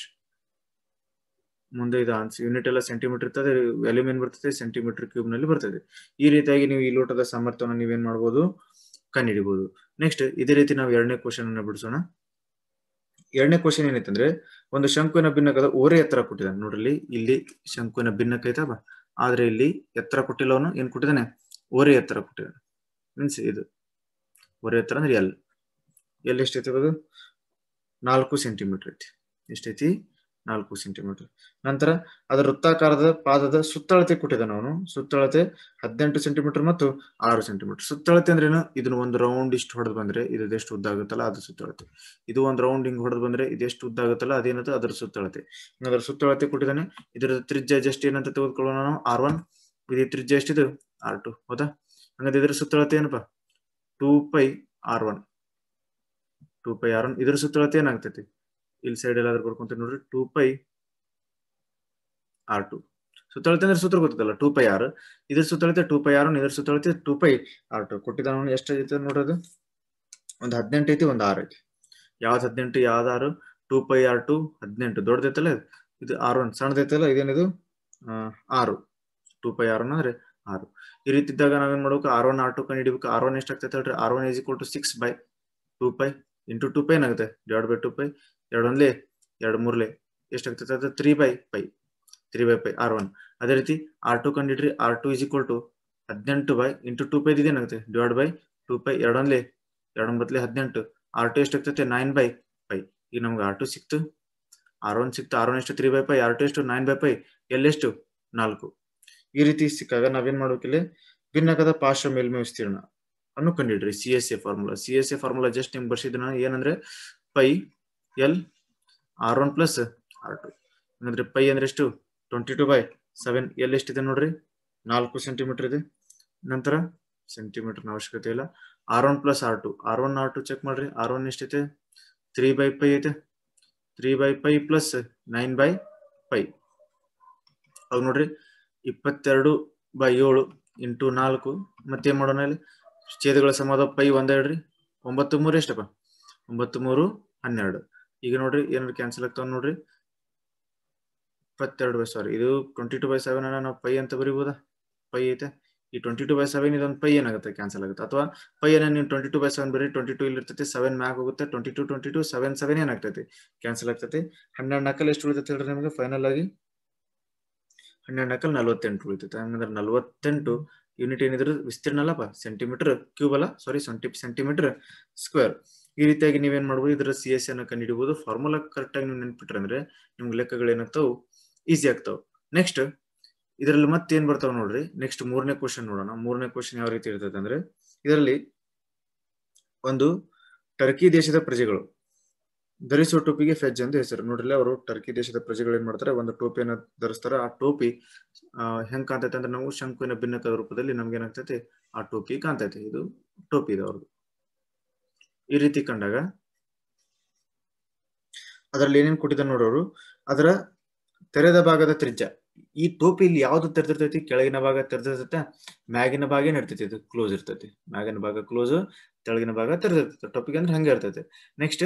ಮುಂದೆ ಇದು ಆನ್ಸರ್ ಯೂನಿಟ್ ಎಲ್ಲ ಸೆಂಟಿಮೀಟರ್ ಇರ್ತದೆ, ವ್ಯಾಲ್ಯೂಮ್ ಏನ್ ಬರ್ತದೆ? ಸೆಂಟಿಮೀಟರ್ ಕ್ಯೂಬ್ ನಲ್ಲಿ ಬರ್ತದೆ. ಈ ರೀತಿಯಾಗಿ ನೀವು ಈ ಲೋಟದ ಸಾಮರ್ಥ್ಯವನ್ನು ನೀವೇನ್ ಮಾಡ್ಬೋದು? ಕಂಡುಹಿಡಿಬಹುದು. ನೆಕ್ಸ್ಟ್ ಇದೇ ರೀತಿ ನಾವು ಎರಡನೇ ಕ್ವಶನ್ ಅನ್ನ ಬಿಡಿಸೋಣ. ಎರಡನೇ ಕ್ವಶನ್ ಏನೈತಂದ್ರೆ ಒಂದು ಶಂಕುವಿನ ಭಿನ್ನಕದ ಓರೆ ಎತ್ತರ ಕೊಟ್ಟಿದ್ದಾನೆ. ನೋಡ್ರಿ ಇಲ್ಲಿ ಶಂಕುವಿನ ಭಿನ್ನಕ ಐತಪ್ಪ, ಆದ್ರೆ ಇಲ್ಲಿ ಎತ್ತರ ಕೊಟ್ಟಿಲ್ಲ. ಅವನು ಏನ್ ಕೊಟ್ಟಿದ್ದಾನೆ? ಓರೆ ಎತ್ತರ ಕೊಟ್ಟಿದ್ದಾನೆ. ಮೀನ್ಸ್ ಇದು ಓರೆ ಎತ್ತರ ಅಂದ್ರೆ ಎಲ್ ಎಷ್ಟೈತಿ? ಅದು 4 ಸೆಂಟಿಮೀಟರ್ ಐತಿ. ಎಷ್ಟೈತಿ? 4 ಸೆಂಟಿಮೀಟರ್. ನಂತರ ಅದರ ವೃತ್ತಾಕಾರದ ಪಾದದ ಸುತ್ತಳತೆ ಕೊಟ್ಟಿದ್ದಾನೆ ಅವನು. ಸುತ್ತಳತೆ 18 ಸೆಂಟಿಮೀಟರ್ ಮತ್ತು 6 ಸೆಂಟಿಮೀಟರ್. ಸುತ್ತಳತೆ ಅಂದ್ರೆ ಏನು? ಇದನ್ನ ಒಂದು ರೌಂಡ್ ಇಷ್ಟು ಹೊಡೆದ್ ಬಂದ್ರೆ ಇದು ಎಷ್ಟು ಉದ್ದ ಆಗುತ್ತಲ್ಲ ಅದು ಸುತ್ತಳತೆ. ಇದು ಒಂದು ರೌಂಡ್ ಹಿಂಗ್ ಹೊಡೆದ್ ಬಂದ್ರೆ ಇದೆಷ್ಟು ಉದ್ದ ಆಗುತ್ತಲ್ಲ ಅದೇನಂತ ಅದರ ಸುತ್ತಳತೆ. ಅದರ ಸುತ್ತಳತೆ ಕೊಟ್ಟಿದ್ದಾನೆ. ಇದರ ತ್ರಿಜ್ಯ ಜಸ್ಟ್ ಏನಂತ ತೆಗೆದುಕೊಳ್ಳೋಣ ನಾವು? R1. ಇದು ತ್ರಿಜ್ಯ ಎಷ್ಟಿದು? R2. ಹೌದಾ? ಹಂಗಂದ್ರೆ ಇದರ ಸುತ್ತಳತೆ ಏನಪ್ಪಾ? 2πr1. 2πr1. ಇದರ ಸುತ್ತಳತೆ ಏನಾಗ್ತೈತಿ? ಇಲ್ಲಿ ಸೈಡ್ ಎಲ್ಲಾದ್ರೂ ಬರ್ಕೊಂತ ನೋಡ್ರಿ. 2πr2. ಸುತ್ತಳತೆ ಅಂದ್ರೆ ಸೂತ್ರ ಗೊತ್ತಲ್ಲ 2πr. ಇದ್ರ ಸುತ್ತಳತೆ 2πr1, ಇದ್ರ ಸುತ್ತಳತೆ 2πr2 ಕೊಟ್ಟಿದ್ದಾನ. ಎಷ್ಟೈತೆ ನೋಡೋದು? ಒಂದು 18 ಐತಿ, ಒಂದು 6 ಐತಿ. ಯಾವ್ದು 18 ಯಾವ್ದು 6? 2πr2 18 ದೊಡ್ಡದೈತಲ್ಲ, ಇದು R1 ಸಣ್ಣದೈತಲ್ಲ, ಇದೇನಿದು 6. 2πr1 ಅಂದ್ರೆ 6. ಈ ರೀತಿ ಇದ್ದಾಗ ನಾವೇನ್ ಮಾಡ್ಬೇಕು? R1 R2 ಕಂಡು ಹಿಡಿಬೇಕು. R1 ಎಷ್ಟಾಗ್ತೈತೆ ಹೇಳ್ರಿ? R1 is equal to 6/2π into 2π ಏನಾಗುತ್ತೆ? Divide by 2π. 2 ಒಂದ್ಲೆ 2 ಮೂರ್ಲೆ ಎಷ್ಟಾಗ್ತೈತೆ? ಅದು 3/π R1. ಅದೇ ರೀತಿ R2 ಕಂಡಿಡ್ರಿ. R2 is equal to 18 into 2π ಇದೇನಾಗುತ್ತೆ? Divide by 2π. 2 ಒಂದ್ಲೆ 2 9 18. R2 ಎಷ್ಟಾಗ್ತೈತೆ? 9/π. ಈಗ ನಮ್ಗೆ R2 ಸಿಕ್ತು, R1 ಸಿಕ್ತು. R1 ಎಷ್ಟು? 3/π. R2 ಎಷ್ಟು? 9/π. ಎಲ್ಲೆಷ್ಟು? 4. ಈ ರೀತಿ ಸಿಕ್ಕಾಗ ನಾವೇನ್ ಮಾಡ್ಬೇಕಿಲ್ಲ? ಭಿನ್ನಕದ ಪಾರ್ಶ್ವ ಮೇಲ್ಮೈ ವಿಸ್ತೀರ್ಣ ಅನ್ನು ಕಂಡಿಡ್ರಿ. CSA formula. CSA formula just ನಿಮ್ಗೆ ಬರ್ಸಿದ್ರು ನಾನು. ಏನಂದ್ರೆ pi L R1 plus R2. ಅಂದ್ರೆ ಪೈ ಅಂದ್ರೆ ಎಷ್ಟು? 22/7. ಎಲ್ ಎಷ್ಟಿದೆ ನೋಡ್ರಿ? 4 ಸೆಂಟಿಮೀಟರ್ ಇದೆ. ನಂತರ ಸೆಂಟಿಮೀಟರ್ ಅವಶ್ಯಕತೆ ಇಲ್ಲ. R1 plus R2. R1 R2 check ಮಾಡ್ರಿ. R1 ಎಷ್ಟೈತೆ? 3/π ಐತೆ. 3/π ಪ್ಲಸ್ 9/π. ಅವಾಗ ನೋಡ್ರಿ 22/7 ಇಂಟು 4. ಮತ್ತೇನ್ ಮಾಡೋಣ? ಇಲ್ಲಿ ಛೇದಗಳ ಸಮದ ಪೈ ಒಂದ ಇಡ್ರಿ. 9 3 ಎಷ್ಟಪ್ಪ? 9 3 12. ಈಗ ನೋಡ್ರಿ ಏನಾದ್ರು ಕ್ಯಾನ್ಸಲ್ ಆಗ್ತಾವ ನೋಡ್ರಿ. 22/, ಇದು 22/7 ಅನ್ನ ನಾವು ಪೈ ಅಂತ ಬರೀಬಹುದಾ? ಪೈ ಐತೆ. ಈ 22/7 ಇದೊಂದು ಪೈ ಏನಾಗುತ್ತೆ? ಕ್ಯಾನ್ಸಲ್ ಆಗುತ್ತೆ. ಅಥವಾ ಪೈ ಅನ್ನ ನೀವು 22/7 ಬರೀ 22 ಇಲ್ಲಿ ಇರ್ತೈತಿ. 7 ಮ್ಯಾಕ್ ಹೋಗುತ್ತೆ. 22 7 7 ಏನಾಗ್ತೈತಿ? ಕ್ಯಾನ್ಸಲ್ ಆಗ್ತೈತಿ. 12 ನಕಲ್ ಎಷ್ಟು ಉಳಿತೈತಿ ಹೇಳ್ರಿ ನಿಮಗೆ ಫೈನಲ್ ಆಗಿ? 12 48 ಉಳಿತೈತೆ. ಹಂಗಂದ್ರೆ 48 ಯೂನಿಟ್ ಏನಿದ್ರು ವಿಸ್ತೀರ್ಣ ಅಲ್ಲಪ್ಪ, ಸೆಂಟಿಮೀಟರ್ ಕ್ಯೂಬ್ ಅಲ್ಲ, ಸಾರಿ ಸೆಂಟಿಮೀಟರ್ ಸ್ಕ್ವೇರ್. ಈ ರೀತಿಯಾಗಿ ನೀವೇನ್ ಮಾಡ್ಬೋದು, ಇದರ CS ಅನ್ನ ಕಂಡುಹಿಡಿಬಹುದು. ಫಾರ್ಮುಲಾ ಕರೆಕ್ಟ್ ಆಗಿ ನೀವು ನೆನ್ಪಿಟ್ರೆ ಅಂದ್ರೆ ನಿಮ್ಗೆ ಲೆಕ್ಕಗಳು ಏನಾಗ್ತಾವ, ಈಸಿ ಆಗ್ತಾವ. ನೆಕ್ಸ್ಟ್ ಇದರಲ್ಲಿ ಮತ್ತೆ ಏನ್ ಬರ್ತಾವ ನೋಡ್ರಿ. ನೆಕ್ಸ್ಟ್ 3ನೇ ಕ್ವಶನ್ ನೋಡೋಣ. 3ನೇ ಕ್ವಶನ್ ಯಾವ ರೀತಿ ಇರ್ತದೆ ಅಂದ್ರೆ, ಇದರಲ್ಲಿ ಒಂದು ಟರ್ಕಿ ದೇಶದ ಪ್ರಜೆಗಳು ಧರಿಸುವ ಟೋಪಿಗೆ ಫೆಜ್ ಎಂದು ಹೆಸರು. ನೋಡ್ರಿ, ಅವರು ಟರ್ಕಿ ದೇಶದ ಪ್ರಜೆಗಳು ಏನ್ ಮಾಡ್ತಾರೆ, ಒಂದು ಟೋಪಿಯನ್ನು ಧರಿಸ್ತಾರೆ. ಆ ಟೋಪಿ ಹೆಂಗ್ ಕಾಣ್ತೈತೆ ಅಂದ್ರೆ, ನಾವು ಶಂಕುವಿನ ಭಿನ್ನಕದ ರೂಪದಲ್ಲಿ ನಮ್ಗೆ ಏನಾಗ್ತೈತೆ, ಆ ಟೋಪಿ ಕಾಣ್ತೈತೆ. ಇದು ಟೋಪಿ ಇದೆ ಅವ್ರದ್ದು. ಈ ರೀತಿ ಕಂಡಾಗ ಅದರಲ್ಲಿ ಏನೇನ್ ಕೊಟ್ಟಿದ್ದಾರೆ ನೋಡೋರು, ಅದರ ತೆರೆದ ಭಾಗದ ತ್ರಿಜ್ಯ. ಈ ಟೋಪಿಲಿ ಯಾವ್ದು ತೆರೆದಿರ್ತೈತಿ, ಕೆಳಗಿನ ಭಾಗ ತೆರೆದಿರ್ತೈತೆ, ಮ್ಯಾಗಿನ ಭಾಗ ಏನ್ ಇರ್ತೈತಿ, ಇದು ಕ್ಲೋಸ್ ಇರ್ತೈತಿ. ಮ್ಯಾಗಿನ ಭಾಗ ಕ್ಲೋಸ್, ತೆಳಗಿನ ಭಾಗ ತೆರೆದಿರ್ತೈತೆ. ಟೋಪಿಗೆ ಅಂದ್ರೆ ಹಂಗೆ ಇರ್ತೈತೆ. ನೆಕ್ಸ್ಟ್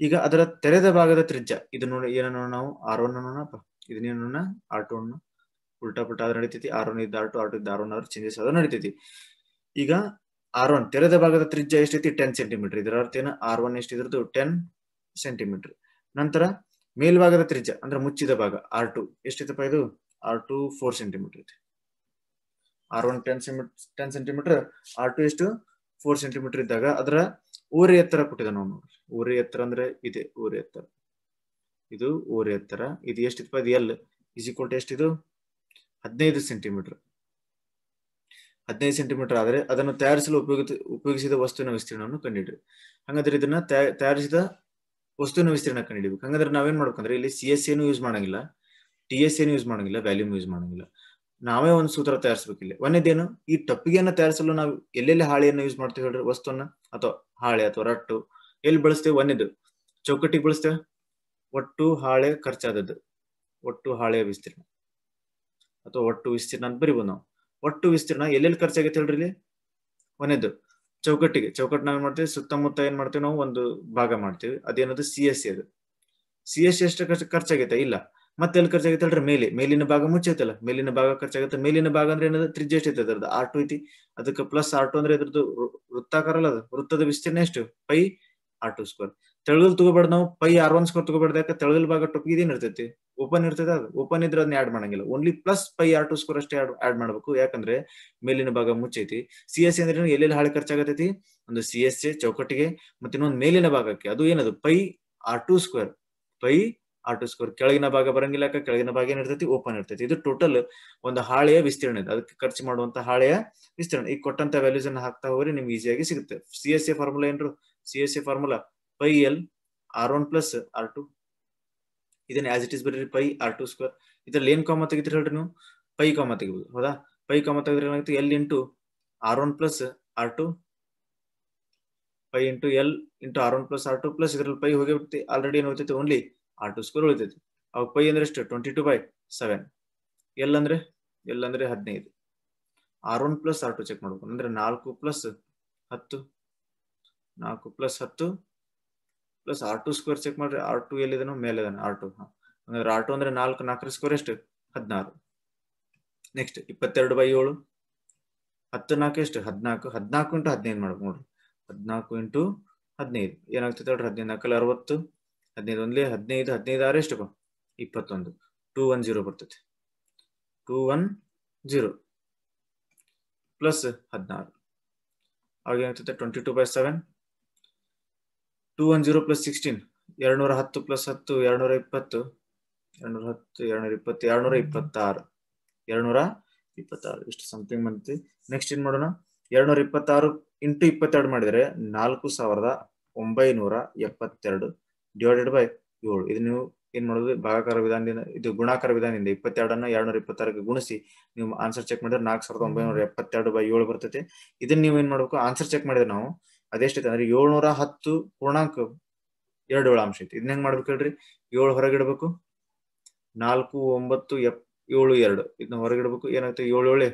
ಈಗ ಅದರ ತೆರೆದ ಭಾಗದ ತ್ರಿಜ್ಯ ಇದು ನೋಡಿ, ಏನೋ ನಾವು R1 ಅನ್ನೋಣಪ್ಪ, ಇದನ್ನೇನೋಣ R2 ಅನ್ನ ಉಲ್ಟಾ ಪುಲ್ಟಾ ಆದ್ರೆ ನಡೀತೈತಿ. R1 ಇದ್ದ R2, R2 ಇದ್ದ R1 ಆದ್ರೆ ಚೇಂಜಸ್ ಆದ್ರೆ ನಡೀತೈತಿ. ಈಗ R1 ತೆರೆದ ಭಾಗದ ತ್ರಿಜ್ಯ ಎಷ್ಟೈತಿ, 10 ಸೆಂಟಿಮೀಟರ್. ಇದರ ಅರ್ಥ ಏನು, R1 ಎಷ್ಟಿದ್ರದ್ದು 10 ಸೆಂಟಿಮೀಟರ್. ನಂತರ ಮೇಲ್ಭಾಗದ ತ್ರಿಜ್ಯ ಅಂದ್ರೆ ಮುಚ್ಚಿದ ಭಾಗ R2 ಎಷ್ಟೈತಪ್ಪ, ಇದು R2 4 ಸೆಂಟಿಮೀಟರ್ ಐತಿ. R1 10 ಸೆಂಟಿಮೀಟರ್, R2 ಎಷ್ಟು 4 ಸೆಂಟಿಮೀಟರ್ ಇದ್ದಾಗ ಅದರ ಓರೆ ಎತ್ತರ ಕೊಟ್ಟಿದೆ ನಾವು. ಓರೆ ಎತ್ತರ ಅಂದ್ರೆ ಇದೆ ಓರೆ ಎತ್ತರ, ಇದು ಓರೆ ಎತ್ತರ. ಇದು ಎಷ್ಟಿತ್ತು, ಇದು L = ಎಷ್ಟಿದು 15 ಸೆಂಟಿಮೀಟರ್. 15 ಸೆಂಟಿಮೀಟರ್ ಆದ್ರೆ ಅದನ್ನು ತಯಾರಿಸಲು ಉಪಯೋಗಿಸಿದ ವಸ್ತುವಿನ ವಿಸ್ತೀರ್ಣವನ್ನು ಕಂಡುಹಿಡಿಯಿರಿ. ಹಾಗಾದ್ರೆ ಇದನ್ನ ತಯಾರಿಸಿದ ವಸ್ತುವಿನ ವಿಸ್ತೀರ್ಣ ಕಂಡುಹಿಡಿಬೇಕು. ಹಾಗಾದ್ರೆ ನಾವೇನ್ ಮಾಡ್ಬೇಕಂದ್ರೆ, ಇಲ್ಲಿ CS ಏನು ಯೂಸ್ ಮಾಡಂಗಿಲ್ಲ, TS ಏನು ಯೂಸ್ ಮಾಡಂಗಿಲ್ಲ, ವ್ಯಾಲ್ಯೂಮ್ ಯೂಸ್ ಮಾಡಂಗಿಲ್ಲ. ನಾವೇ ಒಂದು ಸೂತ್ರ ತಯಾರಿಸಬೇಕಿಲ್ಲ. ಒಂದೇದೇನು, ಈ ಟಪ್ಪಿಗೆಯನ್ನು ತಯಾರಿಸಲು ನಾವು ಎಲ್ಲೆಲ್ಲಿ ಹಾಳೆಯನ್ನು ಯೂಸ್ ಮಾಡ್ತೀವಿ ಹೇಳ್ರಿ, ವಸ್ತುವನ್ನ ಅಥವಾ ಹಾಳೆ ಅಥವಾ ರಟ್ಟು ಎಲ್ಲಿ ಬಳಸ್ತೇವೆ. ಒಂದೇದು ಚೌಕಟ್ಟಿಗೆ ಬಳಸ್ತೇವೆ. ಒಟ್ಟು ಹಾಳೆ ಖರ್ಚಾದದ್ದು, ಒಟ್ಟು ಹಾಳೆಯ ವಿಸ್ತೀರ್ಣ ಅಥವಾ ಒಟ್ಟು ವಿಸ್ತೀರ್ಣ ಅಂತ ಬರಿಬೋದು ನಾವು. ಒಟ್ಟು ವಿಸ್ತೀರ್ಣ ಎಲ್ಲೆಲ್ಲಿ ಖರ್ಚಾಗೈತೆ ಹೇಳ್ರಿ, ಇಲ್ಲಿ ಒಂದೇದು ಚೌಕಟ್ಟಿಗೆ. ಚೌಕಟ್ಟು ನಾವೇನ್ ಮಾಡ್ತೀವಿ, ಸುತ್ತಮುತ್ತ ಏನ್ ಮಾಡ್ತೀವಿ ನಾವು, ಒಂದು ಭಾಗ ಮಾಡ್ತೀವಿ. ಅದೇನದು CS. ಅದು CS ಎಷ್ಟು ಖರ್ಚಾಗೈತೆ, ಇಲ್ಲ. ಮತ್ತೆ ಎಲ್ಲಿ ಖರ್ಚಾಗೈತೆ ಹೇಳ್ರಿ, ಮೇಲಿನ ಭಾಗ ಮುಚ್ಚೈತಲ್ಲ, ಮೇಲಿನ ಭಾಗ ಖರ್ಚಾಗುತ್ತೆ. ಮೇಲಿನ ಭಾಗ ಅಂದ್ರೆ ಏನದು, ತ್ರಿಜ್ಯ ಎಷ್ಟೈತೆ ಅದ್ರದ್ದು R2 ಐತಿ. ಅದಕ್ಕೆ ಪ್ಲಸ್ R2 ಅಂದ್ರೆ ಇದ್ರದ್ದು ವೃತ್ತಾಕಾರ ಅಲ್ಲ, ಅದು ವೃತ್ತದ ವಿಸ್ತೀರ್ಣ ಎಷ್ಟು, ಪೈ R2 ಸ್ಕ್ವೇರ್. ತೆಳಗಲ್ ತಗೋಬೇಡ ನಾವು, ಪೈ R1 ಸ್ಕ್ವೇರ್ ತಗೋಬೇಡ. ಯಾಕೆ, ತೆಳಗಲ್ ಭಾಗ ಟೊಪ್ಪಿಗೆ ಇದೇನ್ ಇರ್ತೈತಿ, ಓಪನ್ ಇರ್ತೈತೆ. ಅದು ಓಪನ್ ಇದ್ರೆ ಅದನ್ನ ಆಡ್ ಮಾಡಂಗಿಲ್ಲ. Only plus pi R2 square ಅಷ್ಟೇ ಆಡ್ ಮಾಡ್ಬೇಕು. ಯಾಕಂದ್ರೆ ಮೇಲಿನ ಭಾಗ ಮುಚ್ಚೈತಿ. CS ಅಂದ್ರೆ ಎಲ್ಲೆಲ್ಲಿ ಹಾಳೆ ಖರ್ಚಾಗತೈತಿ, ಒಂದು CS ಚೌಕಟ್ಟಿಗೆ, ಮತ್ತೆ ಇನ್ನೊಂದು ಮೇಲಿನ ಭಾಗಕ್ಕೆ. ಅದು ಏನದು, pi R2 square. Pi R2 square. ಕೆಳಗಿನ ಭಾಗ ಬರಂಗಿಲ್ಲ, ಕೆಳಗಿನ ಭಾಗ ಏನಿರ್ತೈತಿ, ಓಪನ್ ಇರ್ತೈತಿ. ಇದು ಟೋಟಲ್ ಒಂದು ಹಾಳೆಯ ವಿಸ್ತೀರ್ಣ ಇದೆ. ಅದಕ್ಕೆ ಖರ್ಚು ಮಾಡುವಂತ ಹಾಳೆಯ ವಿಸ್ತೀರ್ಣ. ಈಗ ಕೊಟ್ಟಂತ ವ್ಯಾಲ್ಯೂಸ್ ಅನ್ನ ಹಾಕ್ತಾ ಹೋಗ್ರಿ, ನಿಮ್ಗೆ ಈಸಿಯಾಗಿ ಸಿಗುತ್ತೆ. CSA ಫಾರ್ಮುಲಾ ಏನ್ರು, CSA formula pi L R1 plus R2. ಇದನ್ನ ಆಸ್ ಇಟ್ ಇಸ್ ಬರೀರಿ, ಪೈ R2 ಸ್ಕ್ವೇರ್. ಇದ್ರಲ್ಲಿ ಏನ್ ಕಾಮ ತೆಗಿತೀರಿ ಹೇಳ್ರಿ ನೀವು, ಪೈ ಕಾಮ ತೆಗಿಬಹುದು. ಹೌದಾ, ಪೈ ಕಾಮ ತೆಗೆದ್ರೆ ಏನಾಗುತ್ತೆ, L into R1 plus R2, pi into L into R1 plus R2 plus ಇದ್ರಲ್ಲಿ ಪೈ ಹೋಗಿ ಬಿಡ್ತಿ. ಆಲ್ರೆಡಿ ಏನ್ ಹೋಗ್ತೈತಿ, ಓನ್ಲಿ R2 ಸ್ಕ್ವೇರ್ ಉಳಿತೈತಿ. ಅವಾಗ ಪೈ ಅಂದ್ರೆ ಎಷ್ಟು, 22/7. L ಅಂದ್ರೆ 15. R1 ಪ್ಲಸ್ R2 ಚೆಕ್ ಮಾಡ್ಬೇಕು ಅಂದ್ರೆ 4 plus 10, 4 plus 10 plus R2 square check ಮಾಡ್ರಿ. R2 ಎಲ್ಲಿದನೋ ಮೇಲಿದಾನೆ, R2. ಅಂದ್ರೆ R2 ಅಂದ್ರೆ 4, 4 ಸ್ಕ್ವೇರ್ ಎಷ್ಟು, 16. ನೆಕ್ಸ್ಟ್ 22/7, 10 4 ಎಷ್ಟು, 14. 14 ಇಂಟು 15 ಮಾಡ್ಬೇಕು ನೋಡ್ರಿ. 14 ಇಂಟು 15 ಏನಾಗ್ತೈತೆ ಹೇಳ್ರಿ, 15 4 60, 15 ಒಂದ್ಲಿ 15, 15 6 ಎಷ್ಟು, 21. 210 ಬರ್ತೈತಿ. 210 ಪ್ಲಸ್ 16 ಆಗ ಏನಾಗ್ತೈತೆ, 22/7. 210 ಪ್ಲಸ್ 16, 210 ಪ್ಲಸ್ 10, 220, 210, 220, 226, 226 ಇಷ್ಟು ಸಮಥಿಂಗ್ ಬಂತು. ನೆಕ್ಸ್ಟ್ ಏನ್ ಮಾಡೋಣ, 226 ಇಂಟು 22 ಮಾಡಿದ್ರೆ 4972 ಡಿವೈಡೆಡ್ ಬೈ 7. ಇದು ನೀವು ಏನ್ ಮಾಡೋದು, ಭಾಗಾಕಾರ ವಿಧಾನದಿಂದ, ಇದು ಗುಣಾಕಾರ ವಿಧಾನದಿಂದ 22 226ಗೆ ಗುಣಿಸಿ ನೀವು ಆನ್ಸರ್ ಚೆಕ್ ಮಾಡಿದ್ರೆ 4972/7 ಬರ್ತೈತೆ. ಇದನ್ನ ನೀವು ಏನ್ ಮಾಡ್ಬೇಕು, ಆನ್ಸರ್ ಚೆಕ್ ಮಾಡಿದ್ರೆ ನಾವು ಅದೆಷ್ಟೈತೆ ಅಂದ್ರೆ 710.27 ಐತಿ. ಇದನ್ನ ಹೆಂಗ್ ಮಾಡ್ಬೇಕು ಹೇಳ್ರಿ, 7 ಹೊರಗಿಡ್ಬೇಕು, 4 9 7 2 ಇದನ್ನ ಹೊರಗಿಡ್ಬೇಕು. ಏನಾಗುತ್ತೆ, 7 7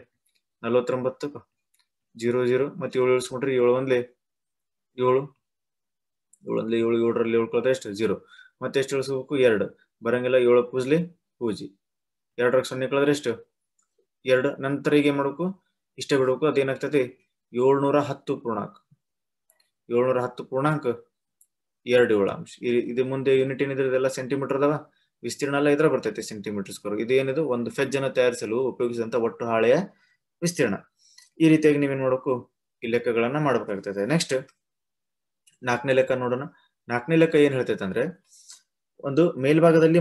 49, 0 0 ಮತ್ತೆ 7 ಇಳಿಸ್ಕೊಂಡ್ರಿ, 7 1 7, 7 1 7, 7ರಲ್ಲಿ 7 ಕಳೆದ್ರೆ ಎಷ್ಟು, 0. ಮತ್ತೆ ಎಷ್ಟು ಇಳಿಸ್ಬೇಕು, 2 ಬರಂಗಿಲ್ಲ. 7 ಪೂಜ್ಲಿ ಪೂಜಿ, 2ರ 0 ಕಳೆದ್ರೆ ಎಷ್ಟು, 2. ನಂತರ ಈಗ ಏನ್ ಮಾಡ್ಬೇಕು, ಇಷ್ಟೇ ಬಿಡ್ಬೇಕು. ಅದೇನಾಗ್ತದೆ 710.27 ಇದು ಮುಂದೆ ಯೂನಿಟ್ ಏನಿದ್ರೆ ಇದೆಲ್ಲ ಸೆಂಟಿಮೀಟರ್ ಅದಾವ. ವಿಸ್ತೀರ್ಣ ಎಲ್ಲ ಇದ್ರ ಬರ್ತೈತಿ ಸೆಂಟಿಮೀಟರ್ ಸ್ಕ್ವೇರ್. ಇದು ಏನಿದು ಒಂದು ಫೆಜ್ ಅನ್ನು ತಯಾರಿಸಲು ಉಪಯೋಗಿಸಿದಂತ ಒಟ್ಟು ಹಾಳೆಯ ವಿಸ್ತೀರ್ಣ. ಈ ರೀತಿಯಾಗಿ ನೀವೇನ್ ಮಾಡಬೇಕು, ಈ ಲೆಕ್ಕಗಳನ್ನ ಮಾಡ್ಬೇಕಾಗ್ತದೆ. ನೆಕ್ಸ್ಟ್ 4ನೇ ಲೆಕ್ಕ ನೋಡೋಣ. 4ನೇ ಲೆಕ್ಕ ಏನ್ ಹೇಳ್ತೈತೆ ಅಂದ್ರೆ, ಒಂದು ಮೇಲ್ಭಾಗದಲ್ಲಿ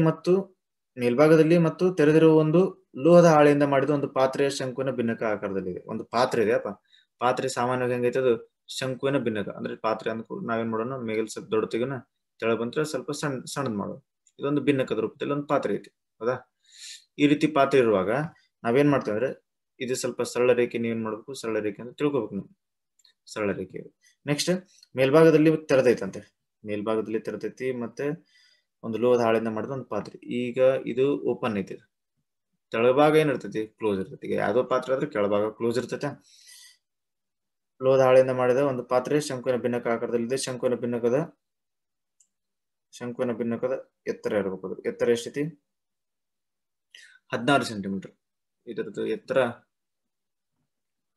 ಮತ್ತು ತೆರೆದಿರುವ ಒಂದು ಲೋಹದ ಹಾಳೆಯಿಂದ ಮಾಡಿದ ಒಂದು ಪಾತ್ರೆಯ ಶಂಕುವಿನ ಭಿನ್ನಕ ಆಕಾರದಲ್ಲಿದೆ. ಒಂದು ಪಾತ್ರೆ ಇದೆ ಅಪ್ಪ, ಪಾತ್ರೆ ಸಾಮಾನ್ಯವಾಗಿ ಹೆಂಗೈತೆ ಅದು ಶಂಕುವಿನ ಭಿನ್ನಕ. ಅಂದ್ರೆ ಪಾತ್ರೆ ಅಂದ್ಕೊಂಡು ನಾವೇನ್ ಮಾಡೋಣ, ಮೇಲ್ ಸ್ವಲ್ಪ ದೊಡ್ಡ ತೆಗೋಣ, ತೆಳ ಬಂದ್ರೆ ಸ್ವಲ್ಪ ಸಣ್ಣದ್ ಮಾಡೋದು. ಇದೊಂದು ಭಿನ್ನಕದ ರೂಪದಲ್ಲಿ ಒಂದು ಪಾತ್ರೆ ಐತಿ, ಹೌದಾ? ಈ ರೀತಿ ಪಾತ್ರೆ ಇರುವಾಗ ನಾವೇನ್ ಮಾಡ್ತೇವೆ ಅಂದ್ರೆ, ಇದು ಸ್ವಲ್ಪ ಸರಳ ರೇಖೆ, ನೀವೇನ್ ಮಾಡ್ಬೇಕು, ಸರಳ ರೇಖೆ ಅಂತ ತಿಳ್ಕೊಬೇಕು ನೀವು, ಸರಳ ರೇಖೆ. ನೆಕ್ಸ್ಟ್ ಮೇಲ್ಭಾಗದಲ್ಲಿ ತೆರೆದೈತಂತೆ, ಮೇಲ್ಭಾಗದಲ್ಲಿ ತೆರೆದೈತಿ, ಮತ್ತೆ ಒಂದು ಲೋಹದ ಹಾಳೆಯಿಂದ ಮಾಡಿದ ಒಂದು ಪಾತ್ರೆ. ಈಗ ಇದು ಓಪನ್ ಐತಿ, ತೆಳಭಾಗ ಏನಿರ್ತೈತಿ, ಕ್ಲೋಸ್ ಇರ್ತೈತಿ. ಈಗ ಯಾವ್ದೋ ಪಾತ್ರೆ ಆದ್ರೆ ಕೆಳಭಾಗ ಕ್ಲೋಸ್ ಇರ್ತೈತೆ. ಲೋಹದ ಹಾಳೆಯಿಂದ ಮಾಡಿದ ಒಂದು ಪಾತ್ರೆ ಶಂಕುವಿನ ಭಿನ್ನಕ ಆಕಾರದಲ್ಲಿದೆ. ಶಂಕುವಿನ ಭಿನ್ನಕದ ಎತ್ತರ ಇರಬೇಕು. ಅದು ಎತ್ತರ ಎಷ್ಟೈತಿ, 16 ಸೆಂಟಿಮೀಟರ್. ಇದರದ್ದು ಎತ್ತರ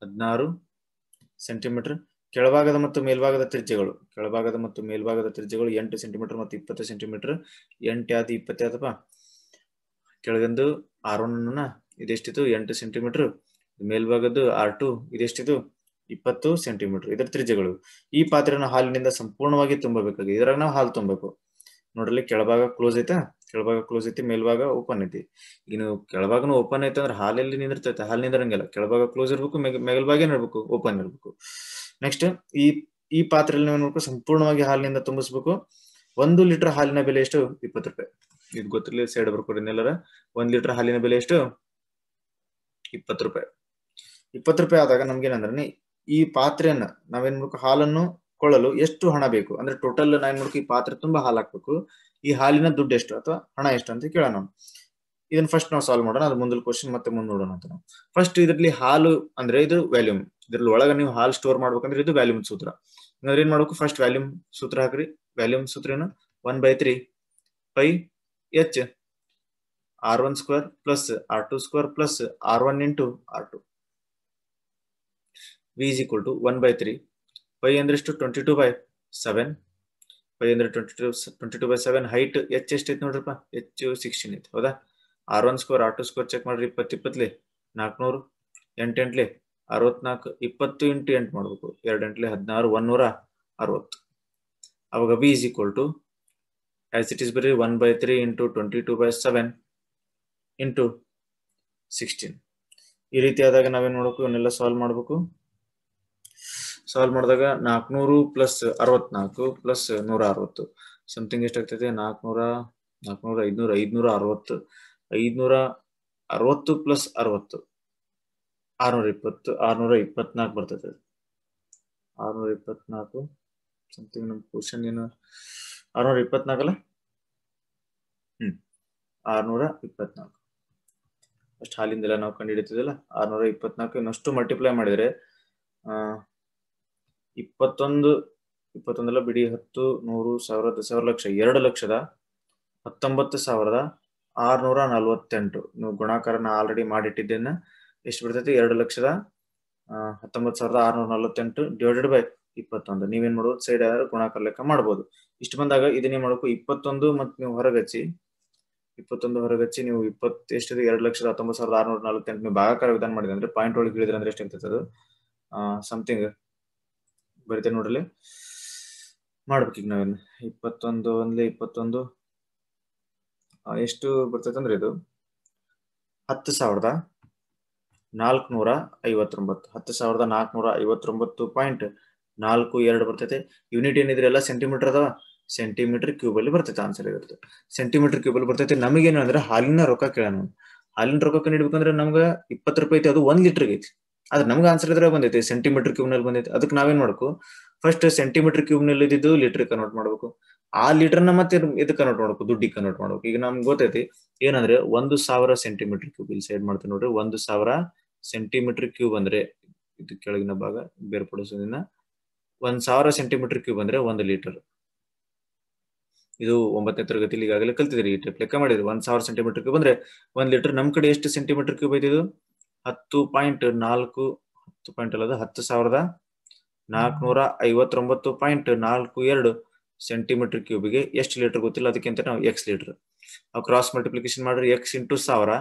16 ಸೆಂಟಿಮೀಟರ್. ಕೆಳಭಾಗದ ಮತ್ತು ಮೇಲ್ಭಾಗದ ತ್ರಿಜ್ಯಗಳು 8 ಸೆಂಟಿಮೀಟರ್ ಮತ್ತು 20 ಸೆಂಟಿಮೀಟರ್. 8 ಯಾವ್ದು 20 ಯಾವ್ದಪ್ಪ, ಕೆಳಗಂದು R1 ಇದೆಷ್ಟಿತ್ತು, 8 ಸೆಂಟಿಮೀಟರ್. ಮೇಲ್ಭಾಗದ್ದು R2 ಇದೆಷ್ಟಿತ್ತು, 20 centimetre. ಇದರ ತ್ರಿಜ್ಯಗಳು. ಈ ಪಾತ್ರೆಯನ್ನು ಹಾಲಿನಿಂದ ಸಂಪೂರ್ಣವಾಗಿ ತುಂಬಬೇಕಾಗಿದೆ. ಇದ್ರಾಗ ನಾವು ಹಾಲು ತುಂಬಬೇಕು. ನೋಡ್ರಿ, ಕೆಳಭಾಗ ಕ್ಲೋಸ್ ಐತಿ, ಮೇಲ್ಭಾಗ ಓಪನ್ ಐತಿ. ಈಗ ನೀವು ಕೆಳಭಾಗನು ಓಪನ್ ಐತೆ ಅಂದ್ರೆ ಹಾಲೆಲ್ಲಿ ನಿಂದಿರ್ತೈತೆ, ಹಾಲು ನಿಂದ್ರಂಗಿಲ್ಲ. ಕೆಳಭಾಗ ಕ್ಲೋಸ್ ಇರ್ಬೇಕು, ಮೇಲ್ಭಾಗ ಏನಿರ್ಬೇಕು, ಓಪನ್ ಇರ್ಬೇಕು. ನೆಕ್ಸ್ಟ್ ಈ ಪಾತ್ರೆಯಲ್ಲಿ ನೀವು ನೋಡ್ಬೇಕು, ಸಂಪೂರ್ಣವಾಗಿ ಹಾಲಿನಿಂದ ತುಂಬಿಸ್ಬೇಕು. 1 ಲೀಟರ್ ಹಾಲಿನ ಬೆಲೆ ಎಷ್ಟು, 20 ರೂಪಾಯಿ. ಇದು ಗೊತ್ತಿರಲಿ, ಸೈಡ್ ಬರ್ಕೊಡಿ ಎಲ್ಲರ. 1 ಲೀಟರ್ ಹಾಲಿನ ಬೆಲೆ ಎಷ್ಟು, 20 ರೂಪಾಯಿ. 20 ರೂಪಾಯಿ ಆದಾಗ ನಮ್ಗೇನಂದ್ರೆ, ಈ ಪಾತ್ರೆಯನ್ನ ನಾವೇನ್ ಮಾಡ್ಬೇಕು, ಹಾಲನ್ನು ಕೊಳ್ಳಲು ಎಷ್ಟು ಹಣ ಬೇಕು ಅಂದ್ರೆ, ಟೋಟಲ್ ನಾವೇನ್ ಮಾಡ್ಬೇಕು, ಈ ಪಾತ್ರೆ ತುಂಬಾ ಹಾಲು ಹಾಕ್ಬೇಕು. ಈ ಹಾಲಿನ ದುಡ್ಡು ಎಷ್ಟು ಅಥವಾ ಹಣ ಎಷ್ಟು ಅಂತ ಕೇಳೋಣ ನಾವು. ಇದನ್ನ ಫಸ್ಟ್ ನಾವು ಸಾಲ್ವ್ ಮಾಡೋಣ, ಅದು ಮುಂದಿನ ಕ್ವಶನ್ ಮತ್ತೆ ಮುಂದೆ ನೋಡೋಣ ಅಂತ ನಾವು. ಫಸ್ಟ್ ಇದ್ರಲ್ಲಿ ಹಾಲು ಅಂದ್ರೆ ಇದು ವ್ಯಾಲ್ಯೂಮ್. ಇದ್ರಲ್ಲಿ ಒಳಗ ನೀವು ಹಾಲು ಸ್ಟೋರ್ ಮಾಡ್ಬೇಕಂದ್ರೆ ಇದು ವ್ಯಾಲ್ಯೂಮ್ ಸೂತ್ರ. ಅಂದ್ರೆ ಏನ್ ಮಾಡ್ಬೇಕು, ಫಸ್ಟ್ ವ್ಯಾಲ್ಯೂಮ್ ಸೂತ್ರ ಹಾಕ್ರಿ. ವ್ಯಾಲ್ಯೂಮ್ ಸೂತ್ರ ಏನು, 1/3 pi H R1 square plus R2 square plus R1 into R2 V is equal to 1/3 pi ಅಂದ್ರೆ ಎಷ್ಟು, 22/7. ಪೈ ಅಂದ್ರೆ 22/7. ಹೈಟ್ ಎಚ್ ಎಷ್ಟೈತಿ ನೋಡ್ರಿಪ್ಪ, ಎಚ್ 16 ಐತಿ, ಹೌದಾ? R1 square R2 square check ಮಾಡ್ರಿ. 20 400, 8 8 64, 20 ಇಂಟು 8 ಮಾಡ್ಬೇಕು, 2 8 16, 160. ಅವಾಗ V is equal to as it is ಬರೀ 1/3 ಇಂಟು 22/7 ಇಂಟು 16. ಈ ರೀತಿ ಆದಾಗ ನಾವೇನ್ ಮಾಡ್ಬೇಕು, ಇವನ್ನೆಲ್ಲ ಸಾಲ್ವ್ ಮಾಡ್ಬೇಕು. ಸಾಲ್ವ್ ಮಾಡಿದಾಗ 400 ಪ್ಲಸ್ 64 ಪ್ಲಸ್ 160 ಸಮಥಿಂಗ್ ಎಷ್ಟಾಗ್ತದೆ, 560 ಪ್ಲಸ್ 60 624 ಬರ್ತದೆ. 624 ಸಮಥಿಂಗ್. ನಮ್ಮ ಕ್ವಶನ್ ಏನು 624 ಅಲ್ಲ, 624 ಅಷ್ಟು ಹಾಲಿಂದೆಲ್ಲ ನಾವು ಕಂಡು ಹಿಡಿತಿದ್ದಲ್ಲ. 624 ಇನ್ನಷ್ಟು ಮಲ್ಟಿಪ್ಲೈ ಮಾಡಿದ್ರೆ 21 ಬಿಡಿ 10 100 1000 10,000 ಲಕ್ಷ 2,19,648. ನೀವು ಗುಣಾಕಾರನ ಆಲ್ರೆಡಿ ಮಾಡಿಟ್ಟಿದ್ದೇನೆ. ಎಷ್ಟು ಬರ್ತೈತಿ, 2,19,648 ಡಿವೈಡೆಡ್ ಬೈ 21. ನೀವೇನ್ ಮಾಡ್ಬೋದು, ಸೈಡ್ ಯಾರು ಗುಣಾಕಾರ ಲೆಕ್ಕ ಮಾಡ್ಬೋದು. ಇಷ್ಟು ಬಂದಾಗ ಇದನ್ನೇ ಮಾಡ್ಬೇಕು, 21 ಮತ್ತು ನೀವು ಹೊರಗಚ್ಚಿ ನೀವು 20 ಎಷ್ಟಿದೆ, 2,19,648. ನೀವು ಭಾಗಾಕಾರ ವಿಧಾನ ಮಾಡಿದ್ರೆ ಅಂದ್ರೆ ಪಾಯಿಂಟ್ ಒಳಗೆ ಇಳಿದ್ರೆ ಅಂದ್ರೆ ಎಷ್ಟಾಗ್ತದೆ, ಅದು ಸಮಥಿಂಗ್ ಬರೀತೇನೆ ನೋಡ್ರಿ, ಮಾಡ್ಬೇಕು. ಈಗ ನಾವೇನು 21 ಎಷ್ಟು ಬರ್ತೈತೆ ಅಂದ್ರೆ, ಇದು 10,459 10,459.42 ಬರ್ತೈತೆ. ಯೂನಿಟ್ ಏನಿದ್ರೆ ಎಲ್ಲ ಸೆಂಟಿಮೀಟರ್ ಅದಾವ, ಸೆಂಟಿಮೀಟರ್ ಕ್ಯೂಬ್ ಅಲ್ಲಿ ಬರ್ತೈತೆ. ಆನ್ಸರ್ ಇರುತ್ತೆ ಸೆಂಟಿಮೀಟರ್ ಕ್ಯೂಬ್ ಅಲ್ಲಿ ಬರ್ತೈತೆ. ನಮಗೇನು ಅಂದ್ರೆ ಹಾಲಿನ ರೊಕ್ಕ ಕೇಳೋಣ. ಹಾಲಿನ ರೊಕ್ಕ ಕಂಡಿಡ್ಬೇಕಂದ್ರೆ ನಮ್ಗೆ 20 ರೂಪಾಯಿ ಐತಿ, ಅದು 1 ಲೀಟರ್ಗೆ ಐತಿ. ಆದ್ರೆ ನಮ್ಗೆ ಆನ್ಸರ್ ಇದ್ರೆ ಬಂದೈತಿ ಸೆಂಟಿಮೀಟರ್ ಕ್ಯೂಬ್ ನಲ್ಲಿ ಬಂದೈತಿ. ಅದಕ್ಕೆ ನಾವೇನ್ ಮಾಡ್ಬೇಕು, ಫಸ್ಟ್ ಸೆಂಟಿಮೀಟರ್ ಕ್ಯೂಬ್ ನಲ್ಲಿ ಇದ್ದು ಲೀಟರ್ ಕನ್ವರ್ಟ್ ಮಾಡ್ಬೇಕು. ಆ ಲೀಟರ್ನ ಮತ್ತೆ ಇದಕ್ಕೆ ಕನ್ವರ್ಟ್ ಮಾಡ್ಬೇಕು, ದುಡ್ಡಿಗೆ ಕನ್ವರ್ಟ್ ಮಾಡ್ಬೇಕು. ಈಗ ನಮ್ಗೆ ಗೊತ್ತೈತಿ ಏನಂದ್ರೆ 1,000 ಸೆಂಟಿಮೀಟರ್ ಕ್ಯೂಬ್. ಇಲ್ಲಿ ಸೈಡ್ ಮಾಡ್ತೀನಿ ನೋಡ್ರಿ, 1,000 ಸೆಂಟಿಮೀಟರ್ ಕ್ಯೂಬ್ ಅಂದ್ರೆ ಇದು ಕೆಳಗಿನ ಭಾಗ ಬೇರ್ಪಡಿಸೋದ್ರಿಂದ 1,000 ಸೆಂಟಿಮೀಟರ್ ಕ್ಯೂಬ್ ಅಂದ್ರೆ 1 ಲೀಟರ್. ಇದು 9ನೇ ತರಗತಿಯಲ್ಲಿ ಈಗಾಗಲೇ ಕಲ್ತಿದ್ರಿ, ಲೆಕ್ಕ ಮಾಡಿದ್ರಿ. 1,000 ಸೆಂಟಿಮೀಟರ್ ಕ್ಯೂಬ್ ಅಂದ್ರೆ 1 ಲೀಟರ್. ನಮ್ ಕಡೆ ಎಷ್ಟು ಸೆಂಟಿಮೀಟರ್ ಕ್ಯೂಬ್ ಐತಿ, ಇದು 10,459.42 ಸೆಂಟಿಮೀಟರ್ ಕ್ಯೂಬ್ಗೆ ಎಷ್ಟು ಲೀಟರ್ ಗೊತ್ತಿಲ್ಲ, ಅದಕ್ಕಿಂತ ನಾವು ಎಕ್ಸ್ ಲೀಟರ್. ನಾವು ಕ್ರಾಸ್ ಮಲ್ಟಿಪ್ಲಿಕೇಶನ್ ಮಾಡ್ರಿ ಎಕ್ಸ್ ಇಂಟು 1000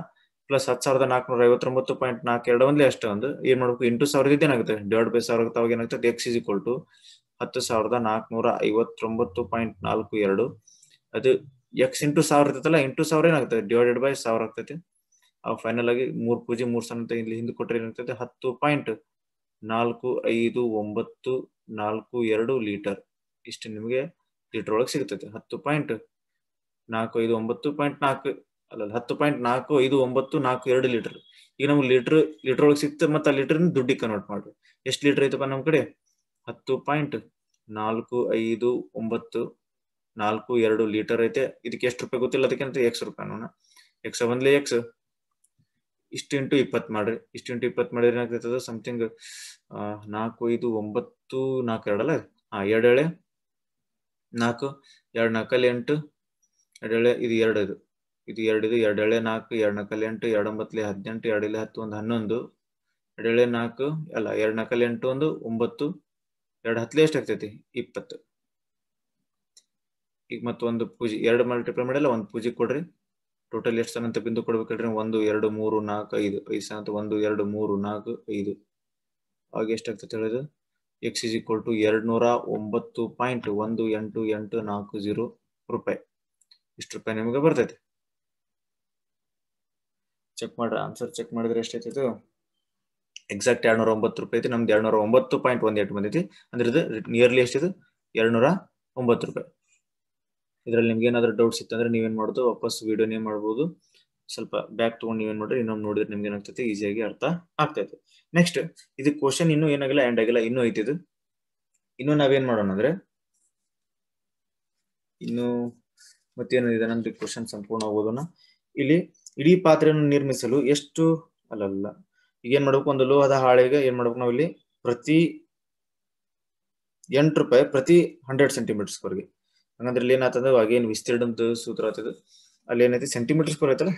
ಪ್ಲಸ್ 10,459.42 ಒಂದೇ ಅಷ್ಟೇ ಒಂದು ಏನ್ ಮಾಡ್ಬೇಕು, ಇಂಟು 1000 ಇದೇನಾಗುತ್ತೆ ಡಿವೈಡ್ ಬೈ 1000 ಅವಾಗ ಏನಾಗ್ತದೆ ಎಕ್ಸ್ ಇಸ್ ಈಕ್ವಲ್ ಟು 10,459.42. ಅದು ಎಕ್ಸ್ ಇಂಟು 1000 ಇರ್ತೈತಲ್ಲ, ಇಂಟು 1000 ಏನಾಗ್ತದೆ ಡಿವೈಡೆಡ್ ಬೈ 1000 ಆಗ್ತೈತಿ. ಅವು ಫೈನಲ್ ಆಗಿ 3 ಪೂಜೆ 3 ಸಣ್ಣ ಇಲ್ಲಿ ಹಿಂದೆ ಕೊಟ್ಟರೆ ಏನಾಗ್ತದೆ 10.4592 ಲೀಟರ್. ಇಷ್ಟು ನಿಮಗೆ ಲೀಟರ್ ಒಳಗೆ ಸಿಗ್ತೈತೆ. 10.459.4 ಅಲ್ಲ 10.45942 ಲೀಟರ್. ಈಗ ನಮ್ಗೆ ಲೀಟರ್ ಒಳಗೆ ಸಿಗ್ತದೆ, ಮತ್ತೆ ಆ ಲೀಟರ್ ದುಡ್ಡಿಗೆ ಕನ್ವರ್ಟ್ ಮಾಡ್ರಿ. ಎಷ್ಟು ಲೀಟರ್ ಐತಪ್ಪ ನಮ್ಮ ಕಡೆ 10.45942 ಲೀಟರ್ ಐತೆ. ಇದಕ್ಕೆ ಎಷ್ಟು ರೂಪಾಯಿ ಗೊತ್ತಿಲ್ಲ, ಅದಕ್ಕಿಂತ ಎಕ್ಸ್ ರೂಪಾಯಿ ನೋಡ ಎಕ್ಸ್ ಬಂದ್ಲಿ ಎಕ್ಸ್ ಇಷ್ಟು ಇಂಟು 20 ಮಾಡ್ರಿ. ಇಷ್ಟು ಇಂಟು 20 ಮಾಡಿದ್ರೆ ಏನಾಗ್ತದೆ ಸಮಥಿಂಗ್ 45942 ಅಲ್ಲ 2 4 2 4 8 2 ಇದು 2 ಇದು 2 ಇದು 2 4 2 4 8 2 9 18 2 10 1 11 2 4 ಅಲ್ಲ 2 4 8 1 9 2 10 ಎಷ್ಟು ಆಗ್ತೈತಿ 20. ಈಗ ಮತ್ತೊಂದು ಪೂಜೆ 2 ಮಲ್ಟಿಪ್ಲೈ ಮಾಡಿಲ್ಲ, ಒಂದು ಪೂಜೆ ಕೊಡ್ರಿ. ಟೋಟಲ್ ಎಷ್ಟು ಸಲ ಅಂತ ಬಿಂದು ಕೊಡ್ಬೇಕಲ್ರಿ, 1 2 3 4 5 5 ಸಲ 1 2 3 4 5 ಆಗ ಎಷ್ಟಾಗ್ತದೆ ಹೇಳಿದ್ರು ಎಕ್ಸ್ ಇಸ್ ಈಕ್ವಲ್ ಟು 209.18840 ರೂಪಾಯಿ. ಇಷ್ಟು ರೂಪಾಯಿ ನಿಮಗೆ ಬರ್ತೈತೆ. ಚೆಕ್ ಮಾಡ್ರಿ, ಆನ್ಸರ್ ಚೆಕ್ ಮಾಡಿದ್ರೆ ಎಷ್ಟೈತಿ ಎಕ್ಸಾಕ್ಟ್ 209 ರೂಪಾಯಿ ಐತಿ. ನಮ್ದು 209.18 ಬಂದೈತಿ. ಅಂದ್ರೆ ಇದು ನಿಯರ್ಲಿ ಎಷ್ಟಿದೆ 209 ರೂಪಾಯಿ. ಇದ್ರಲ್ಲಿ ನಿಮ್ಗೆ ಏನಾದ್ರು ಡೌಟ್ಸ್ ಇತ್ತಂದ್ರೆ ನೀವೇನ್ ಮಾಡೋದು ವಾಪಸ್ ವಿಡಿಯೋನೇ ಮಾಡ್ಬೋದು. ಸ್ವಲ್ಪ ಬ್ಯಾಕ್ ತಗೊಂಡು ನೀವೇನ್ ಮಾಡ್ರಿ ಇನ್ನೊಮ್ಮೆ ನೋಡಿದ್ರೆ ನಿಮ್ಗೆ ಏನಾಗ್ತೈತಿ ಈಸಿಯಾಗಿ ಅರ್ಥ ಆಗ್ತೈತೆ. ನೆಕ್ಸ್ಟ್ ಇದು ಕ್ವಶನ್ ಇನ್ನೂ ಏನಾಗಿಲ್ಲ, ಎಂಡ್ ಆಗಿಲ್ಲ, ಇನ್ನೂ ಐತಿದು. ಇನ್ನು ನಾವೇನ್ ಮಾಡೋಣ ಅಂದ್ರೆ ಇನ್ನು ಮತ್ತೇನಿದೆ ನಮ್ದು ಕ್ವಶನ್ ಸಂಪೂರ್ಣ ಓದೋಣ. ಇಲ್ಲಿ ಇಡೀ ಪಾತ್ರೆಯನ್ನು ನಿರ್ಮಿಸಲು ಎಷ್ಟು ಅಲ್ಲಲ್ಲ ಈಗ ಏನ್ ಮಾಡ್ಬೇಕು, ಒಂದು ಲೋಹದ ಹಾಳೆಗೆ ಏನ್ ಮಾಡ್ಬೇಕು ನಾವು ಇಲ್ಲಿ ಪ್ರತಿ 8 ರೂಪಾಯಿ ಪ್ರತಿ 100 ಸೆಂಟಿಮೀಟರ್ ಸ್ಕ್ವೇರ್ಗೆ. ಹಂಗಂದ್ರೆ ಇಲ್ಲಿ ಏನಾಗ್ತದೆ ಅಗೇನ್ ವಿಸ್ತೀರ್ಣದ ಸೂತ್ರ ಆಗ್ತದೆ. ಅಲ್ಲಿ ಏನೈತಿ ಸೆಂಟಿಮೀಟರ್ ಸ್ಕ್ವೇರ್ ಐತಲ್ಲ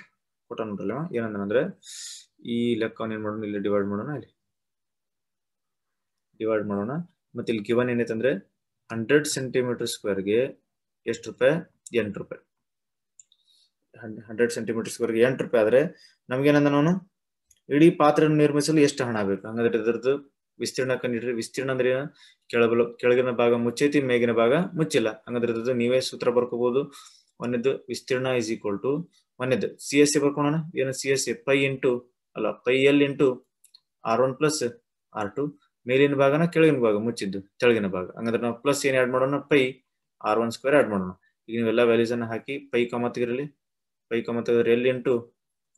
ಕೊಟ್ಟ ನೋಡ್ರಲ್ಲ ಏನಂದ್ರೆ ಈ ಲೆಕ್ಕವನ್ನು ಏನ್ ಮಾಡೋಣ, ಇಲ್ಲಿ ಡಿವೈಡ್ ಮಾಡೋಣ, ಇಲ್ಲಿ ಡಿವೈಡ್ ಮಾಡೋಣ. ಮತ್ತೆ ಇಲ್ಲಿ ಗಿವನ್ ಏನೈತೆ ಅಂದ್ರೆ 100 ಸೆಂಟಿಮೀಟರ್ ಸ್ಕ್ವೇರ್ಗೆ ಎಷ್ಟು ರೂಪಾಯಿ 8 ರೂಪಾಯಿ. 100 ಸೆಂಟಿಮೀಟರ್ ಸ್ಕ್ವೇರ್ಗೆ 8 ರೂಪಾಯಿ ಆದ್ರೆ ನಮ್ಗೇನಂದ ನಾನು ಇಡೀ ಪಾತ್ರೆಯನ್ನು ನಿರ್ಮಿಸಲು ಎಷ್ಟು ಹಣ ಬೇಕು. ಹಂಗಂದ್ರೆ ಇದರದ್ದು ವಿಸ್ತೀರ್ಣ ಕಂಡಿಡ್ರಿ. ವಿಸ್ತೀರ್ಣ ಅಂದ್ರೆ ಕೆಳಗಿನ ಭಾಗ ಮುಚ್ಚೈತಿ, ಮೇಗಿನ ಭಾಗ ಮುಚ್ಚಿಲ್ಲ. ಹಂಗಂದ್ರೆ ಇದ್ರದ್ದು ನೀವೇ ಸೂತ್ರ ಬರ್ಕೋಬಹುದು. ಒಂದೇದು ವಿಸ್ತೀರ್ಣ ಇಸ್ ಈಕ್ವಲ್ ಟು ಒಂದೇದು ಸಿ ಎಸ್ ಎ ಬರ್ಕೋಣ. ಏನು C S A pi into ಅಲ್ಲ pi L into R1 plus R2. ಮೇಲಿನ ಭಾಗನ ಕೆಳಗಿನ ಭಾಗ ಮುಚ್ಚಿದ್ದು ಕೆಳಗಿನ ಭಾಗ. ಹಂಗಂದ್ರೆ ನಾವು ಪ್ಲಸ್ ಏನ್ ಆಡ್ ಮಾಡೋಣ, ಪೈ R1 ಸ್ಕ್ವೇರ್ ಆಡ್ ಮಾಡೋಣ. ಈಗ ನೀವೆಲ್ಲ ವ್ಯಾಲ್ಯೂಸ್ ಅನ್ನ ಹಾಕಿ ಪೈ ಕಮ ತೆಗಿರಲಿ. ಪೈ ಕಮ ತೆಗೆದ್ರೆ L into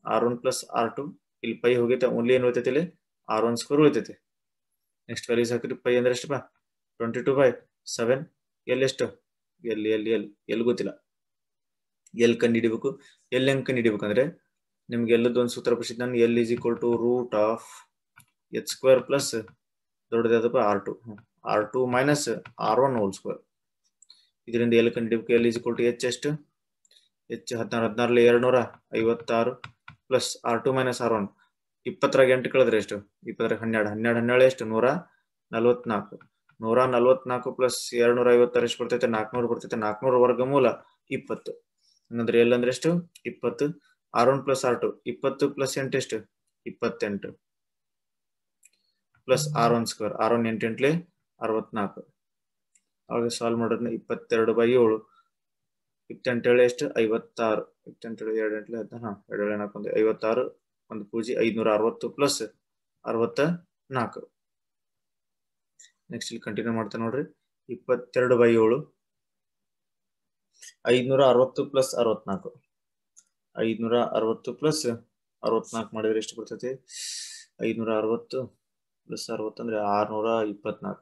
R1 plus R2. ಇಲ್ಲಿ ಪೈ ಹೋಗೈತೆ, ಓನ್ಲಿ ಏನ್ ಹೋಗ್ತೈತಿ ಇಲ್ಲಿ R1 ಸ್ಕ್ವೇರ್ ಹೋಗ್ತೈತಿ. ನೆಕ್ಸ್ಟ್ ವ್ಯಾಲ್ಯೂಸ್ ಹಾಕಿರಿ. ಪೈ ಅಂದ್ರೆ ಎಷ್ಟಪ್ಪ 22/7. ಎಲ್ ಎಷ್ಟು ಎಲ್ ಎಲ್ ಎಲ್ ಎಲ್ ಗೊತ್ತಿಲ್ಲ, ಎಲ್ ಕಂಡು ಹಿಡಿಬೇಕು. ಎಲ್ ಹೆಂಗ್ ಕಂಡು ಹಿಡಿಬೇಕಂದ್ರೆ ನಿಮ್ಗೆ ಎಲ್ಲದ್ದು ಒಂದು ಸೂತ್ರ ಬರ್ಸಿದ್ ನಾನು, L is equal to root of H square plus ದೊಡ್ಡದಾದಪ್ಪ R2 minus R1 whole square. ಇದರಿಂದ ಎಲ್ ಕಂಡು ಹಿಡಿಬೇಕು. L is equal to H ಎಷ್ಟು H 16 256 plus R2 minus R1. 20 8 ಕಳೆದ್ರೆ ಎಷ್ಟು 20 12 ಎಷ್ಟು 144. 144 ಪ್ಲಸ್ 256 ಎಷ್ಟು ಬರ್ತೈತೆ 400 ಬರ್ತೈತೆ. 400 ವರ್ಗಮೂಲ 20. ಹಂಗಂದ್ರೆ ಎಲ್ ಅಂದ್ರೆ ಎಷ್ಟು 20. R1 ಪ್ಲಸ್ R2 20 ಪ್ಲಸ್ 8 ಎಷ್ಟು 28 ಪ್ಲಸ್ R1 ಸ್ಕ್ವೇರ್. R1 8 8 64. ಅವಾಗ ಸಾಲ್ವ್ ಮಾಡೋದ್ನ 22/7 28 ಎಷ್ಟು 56. 28 2 8 2 56. ಒಂದು ಪೂಜೆ 560 ಪ್ಲಸ್ 64. ನೆಕ್ಸ್ಟ್ ಇಲ್ಲಿ ಕಂಟಿನ್ಯೂ ಮಾಡ್ತಾ ನೋಡ್ರಿ. 22/7 560 ಪ್ಲಸ್ 64. 560 ಪ್ಲಸ್ 64 ಮಾಡಿದ್ರೆ ಎಷ್ಟು ಬರ್ತೈತಿ 560 ಪ್ಲಸ್ 60 ಅಂದ್ರೆ 624.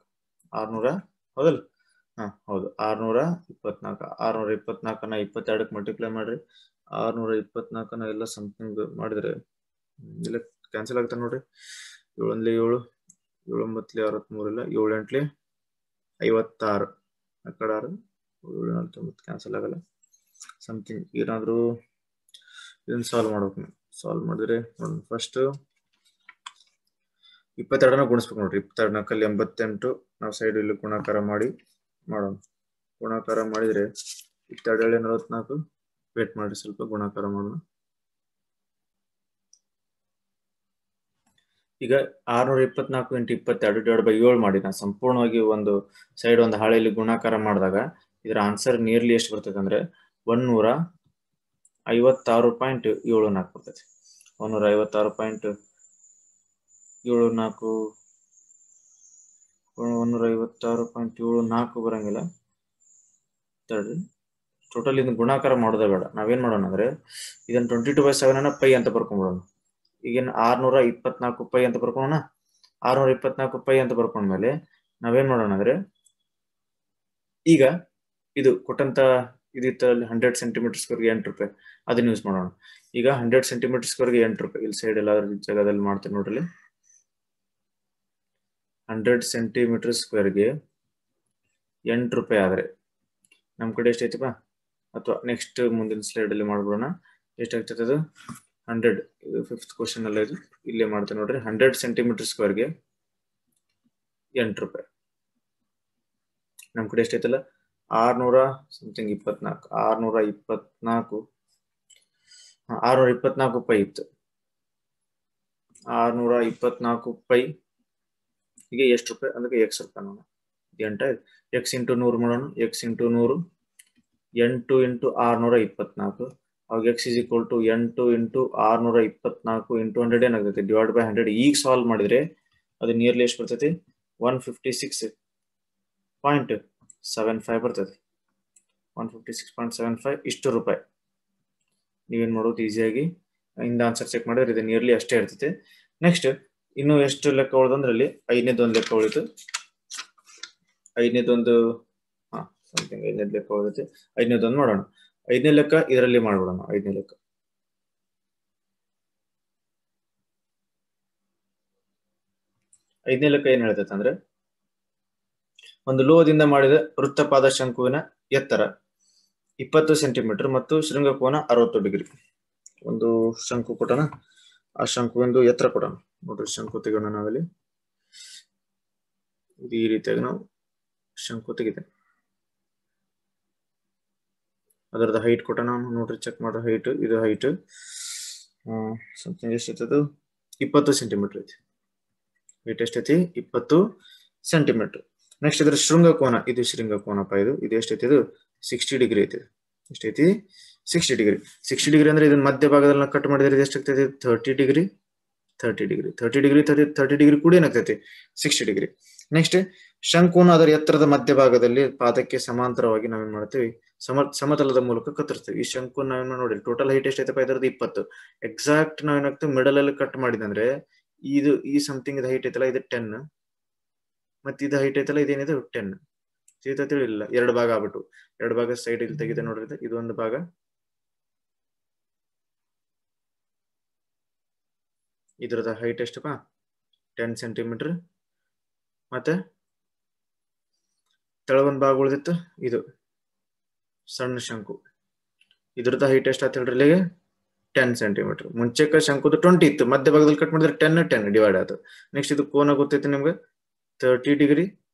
600 ಹೌದಲ್ಲ? ಹೌದು 624. 624ನ 22ಕ್ಕೆ ಮಲ್ಟಿಪ್ಲೈ ಮಾಡ್ರಿ. 624ನ ಎಲ್ಲ ಸಮಥಿಂಗ್ ಮಾಡಿದ್ರೆ ಇಲ್ಲ ಕ್ಯಾನ್ಸಲ್ ಆಗ್ತಾ ನೋಡ್ರಿ. 7 7 7 9 63 ಇಲ್ಲ 7 8 56 ಆ ಕಡೆ 6 7 49 ಕ್ಯಾನ್ಸಲ್ ಆಗಲ್ಲ. ಸಮಥಿಂಗ್ ಏನಾದ್ರು ಇದನ್ನ ಸಾಲ್ವ್ ಮಾಡ್ಬೇಕು. ಸಾಲ್ವ್ ಮಾಡಿದ್ರೆ ಫಸ್ಟ್ 22ನ ಗುಣಿಸ್ಬೇಕು ನೋಡ್ರಿ. 22 4 88 ನಾವು ಸೈಡ್ ಇಲ್ಲಿ ಗುಣಾಕಾರ ಮಾಡಿ ಮಾಡೋಣ. ಗುಣಾಕಾರ ಮಾಡಿದ್ರೆ 244 ವೇಟ್ ಮಾಡಿ ಸ್ವಲ್ಪ ಗುಣಾಕಾರ ಮಾಡೋಣ. ಈಗ 624 × 22 / 7 ಮಾಡಿ ನಾನು ಸಂಪೂರ್ಣವಾಗಿ ಒಂದು ಸೈಡ್ ಒಂದು ಹಾಳೆಯಲ್ಲಿ ಗುಣಾಕಾರ ಮಾಡಿದಾಗ ಇದರ ಆನ್ಸರ್ ನಿಯರ್ಲಿ ಎಷ್ಟು ಬರ್ತದೆ ಅಂದ್ರೆ 156.74 ಬರ್ತದೆ. 156.74 ಬರಂಗಿಲ್ಲ. ಟೋಟಲ್ ಇದನ್ನ ಗುಣಾಕಾರ ಮಾಡೋದೇ ಬೇಡ. ನಾವೇನ್ ಮಾಡೋಣ ಅಂದ್ರೆ ಇದನ್ನ 22/7 ಪೈ ಅಂತ ಬರ್ಕೊಂಡ್ಬಿಡೋಣ. ಈಗೇನು 624 ಪೈ ಅಂತ ಬರ್ಕೊಳ್ಳೋಣ. 624 ಪೈ ಅಂತ ಬರ್ಕೊಂಡ್ಮೇಲೆ ನಾವೇನ್ ಮಾಡೋಣ ಅಂದ್ರೆ ಈಗ ಇದು ಕೊಟ್ಟಂತ ಇದಿತ್ತಲ್ಲಿ 100 ಸೆಂಟಿಮೀಟರ್ ಸ್ಕ್ವೇರ್ಗೆ 8 ರೂಪಾಯಿ ಅದನ್ನ ಯೂಸ್ ಮಾಡೋಣ. ಈಗ 100 ಸೆಂಟಿಮೀಟರ್ ಸ್ಕ್ವೇರ್ಗೆ 8 ರೂಪಾಯಿ ಇಲ್ಲಿ ಸೈಡ್ ಎಲ್ಲ ಜಾಗದಲ್ಲಿ ಮಾಡ್ತೇನೆ ನೋಡ್ರಿ. 100 ಸೆಂಟಿಮೀಟರ್ ಸ್ಕ್ವೇರ್ಗೆ 8 ರೂಪಾಯಿ ಆದ್ರೆ ನಮ್ ಕಡೆ ಎಷ್ಟೈತಪ್ಪ, ಅಥವಾ ನೆಕ್ಸ್ಟ್ ಮುಂದಿನ ಸ್ಲೈಡ್ ಅಲ್ಲಿ ಮಾಡ್ಬಿಡೋಣ. ಎಷ್ಟಾಗ್ತದೆ ಅದು 100. ಇದು 5th ಕ್ವಶನ್ ಅಲ್ಲ, ಇದು ಇಲ್ಲೇ ಮಾಡ್ತೇನೆ ನೋಡ್ರಿ. 100 ಸೆಂಟಿಮೀಟರ್ ಸ್ಕ್ವೇರ್ಗೆ 8 ರೂಪಾಯಿ. ನಮ್ ಕಡೆ ಎಷ್ಟೈತಲ್ಲ 624 ಪೈ ಇತ್ತು. 624 ಪೈ ಈಗ ಎಷ್ಟು ರೂಪಾಯಿ ಅದಕ್ಕೆ x ರೂಪಾಯಿ ನೋಡೋಣ. 8 x × 100 ಮಾಡೋಣ. x × 100 8 × 624 ಅವಾಗ x = 8 × 624 × 100 ಏನಾಗ್ತೈತಿ /100. ಈಗ ಸಾಲ್ವ್ ಮಾಡಿದ್ರೆ ಅದು ನಿಯರ್ಲಿ ಎಷ್ಟು ಬರ್ತೈತಿ 156.75 ಬರ್ತದೆ. 156.75 ಇಷ್ಟು ರೂಪಾಯಿ. ನೀವೇನ್ ಮಾಡೋದು ಈಸಿಯಾಗಿ ಇಂದ ಆನ್ಸರ್ ಚೆಕ್ ಮಾಡಿದ್ರೆ ಇದು ನಿಯರ್ಲಿ ಅಷ್ಟೇ ಇರ್ತೈತೆ. ನೆಕ್ಸ್ಟ್ ಇನ್ನು ಎಷ್ಟು ಲೆಕ್ಕ ಉಳಿದಂದ್ರಲ್ಲಿ 5ನೇದೊಂದು ಲೆಕ್ಕ ಉಳಿತು. 5ನೇದೊಂದು ಸಮಥಿಂಗ್ 5ನೇದು ಲೆಕ್ಕ ಉಳಿದೈತೆ. 5ನೇದೊಂದು ಮಾಡೋಣ. 5ನೇ ಲೆಕ್ಕ ಇದರಲ್ಲಿ ಮಾಡ್ಬಿಡೋಣ. 5ನೇ ಲೆಕ್ಕ ಏನ್ ಹೇಳ್ತೈತೆ ಅಂದ್ರೆ ಒಂದು ಲೋಹದಿಂದ ಮಾಡಿದ ವೃತ್ತಪಾದ ಶಂಕುವಿನ ಎತ್ತರ 20 ಸೆಂಟಿಮೀಟರ್ ಮತ್ತು ಶೃಂಗಕೋನ 60 ಡಿಗ್ರಿ. ಒಂದು ಶಂಕು ಕೊಟ್ಟಣ, ಆ ಶಂಕುವಿಂದು ಎತ್ತರ ಕೊಡೋಣ. ನೋಡ್ರಿ ಶಂಕು ತೆಗೋಣ. ನಾವಲ್ಲಿ ಇದು ಈ ರೀತಿಯಾಗಿ ನಾವು ಶಂಕು ತೆಗಿತೇನೆ. ಅದರದ ಹೈಟ್ ಕೊಟ್ಟಣ ನೋಡ್ರಿ, ಚೆಕ್ ಮಾಡ್ರಿ ಹೈಟ್. ಇದು ಹೈಟ್ ಸಮಥಿಂಗ್ ಎಷ್ಟೈತದು 20 ಸೆಂಟಿಮೀಟರ್ ಐತಿ. ಹೈಟ್ ಎಷ್ಟೈತಿ 20 ಸೆಂಟಿಮೀಟರ್. ನೆಕ್ಸ್ಟ್ ಇದ್ರ ಶೃಂಗಕೋನ, ಇದು ಶೃಂಗಕೋನಪ್ಪ. ಇದು ಎಷ್ಟೈತಿ, ಇದು 60 ಡಿಗ್ರಿ ಐತಿ. ಎಷ್ಟೈತಿ 60 ಡಿಗ್ರಿ. 60 ಡಿಗ್ರಿ ಅಂದ್ರೆ ಇದನ್ನ ಮಧ್ಯ ಭಾಗದಲ್ಲಿ ಕಟ್ ಮಾಡಿದ್ರೆ ಇದು ಎಷ್ಟಾಗ್ತೈತಿ 30 ಡಿಗ್ರಿ. 30 ಡಿಗ್ರಿ ಕೂಡ ಏನಾಗ್ತೈತಿ 60 ಡಿಗ್ರಿ. ನೆಕ್ಸ್ಟ್ ಶಂಕುನ ಅದರ ಎತ್ತರದ ಮಧ್ಯ ಭಾಗದಲ್ಲಿ ಪಾದಕ್ಕೆ ಸಮಾಂತರವಾಗಿ ನಾವೇನ್ ಮಾಡ್ತೀವಿ ಸಮತಲದ ಮೂಲಕ ಕತ್ತರಿಸ್ತೀವಿ. ಈ ಶಂಕು ನಾವೇನ್ ನೋಡಿ ಟೋಟಲ್ ಹೈಟ್ ಎಷ್ಟೈತಪ್ಪ ಇದರದ್ದು 20. ಎಕ್ಸಾಕ್ಟ್ ನಾವೇನಾಗ್ತೀವಿ ಮಿಡಲ್ ಅಲ್ಲಿ ಕಟ್ ಮಾಡಿದಂದ್ರೆ ಇದು ಈ ಸಮಥಿಂಗ್ ಇದು ಹೈಟ್ ಐತಲ್ಲ ಇದು 10 ಮತ್ತೆ ಇದು ಹೈಟ್ ಐತಲ್ಲ ಇದೇನಿದೆ 10 ತಿಳಿಲ್ಲ. 2 ಭಾಗ ಆಗ್ಬಿಟ್ಟು 2 ಭಾಗ ಸೈಡ್ ಇಲ್ಲಿ ತೆಗಿದೆ ನೋಡ್ರಿ. ಇದು ಒಂದು ಭಾಗ, ಇದ್ರದ ಹೈಟ್ ಎಷ್ಟಪ್ಪ 10 ಸೆಂಟಿಮೀಟರ್. ಮತ್ತೆ ತೆಳಗೊಂದು ಭಾಗ ಉಳಿದಿತ್ತು, ಇದು ಸಣ್ಣ ಶಂಕು. ಇದ್ರದ ಹೈಟ್ ಎಷ್ಟಾಯ್ತು ಹೇಳ್ರಿ ಇಲ್ಲಿಗೆ 10 ಸೆಂಟಿಮೀಟರ್. ಮುಂಚೆಕ ಶಂಕುದು 20 ಇತ್ತು, ಮಧ್ಯ ಭಾಗದಲ್ಲಿ ಕಟ್ ಮಾಡಿದ್ರೆ 10 ಡಿವೈಡ್ ಆಯ್ತು. ನೆಕ್ಸ್ಟ್ ಇದು ಕೋನ ಗೊತ್ತೈತಿ ನಿಮ್ಗೆ 30 ಡಿಗ್ರಿ.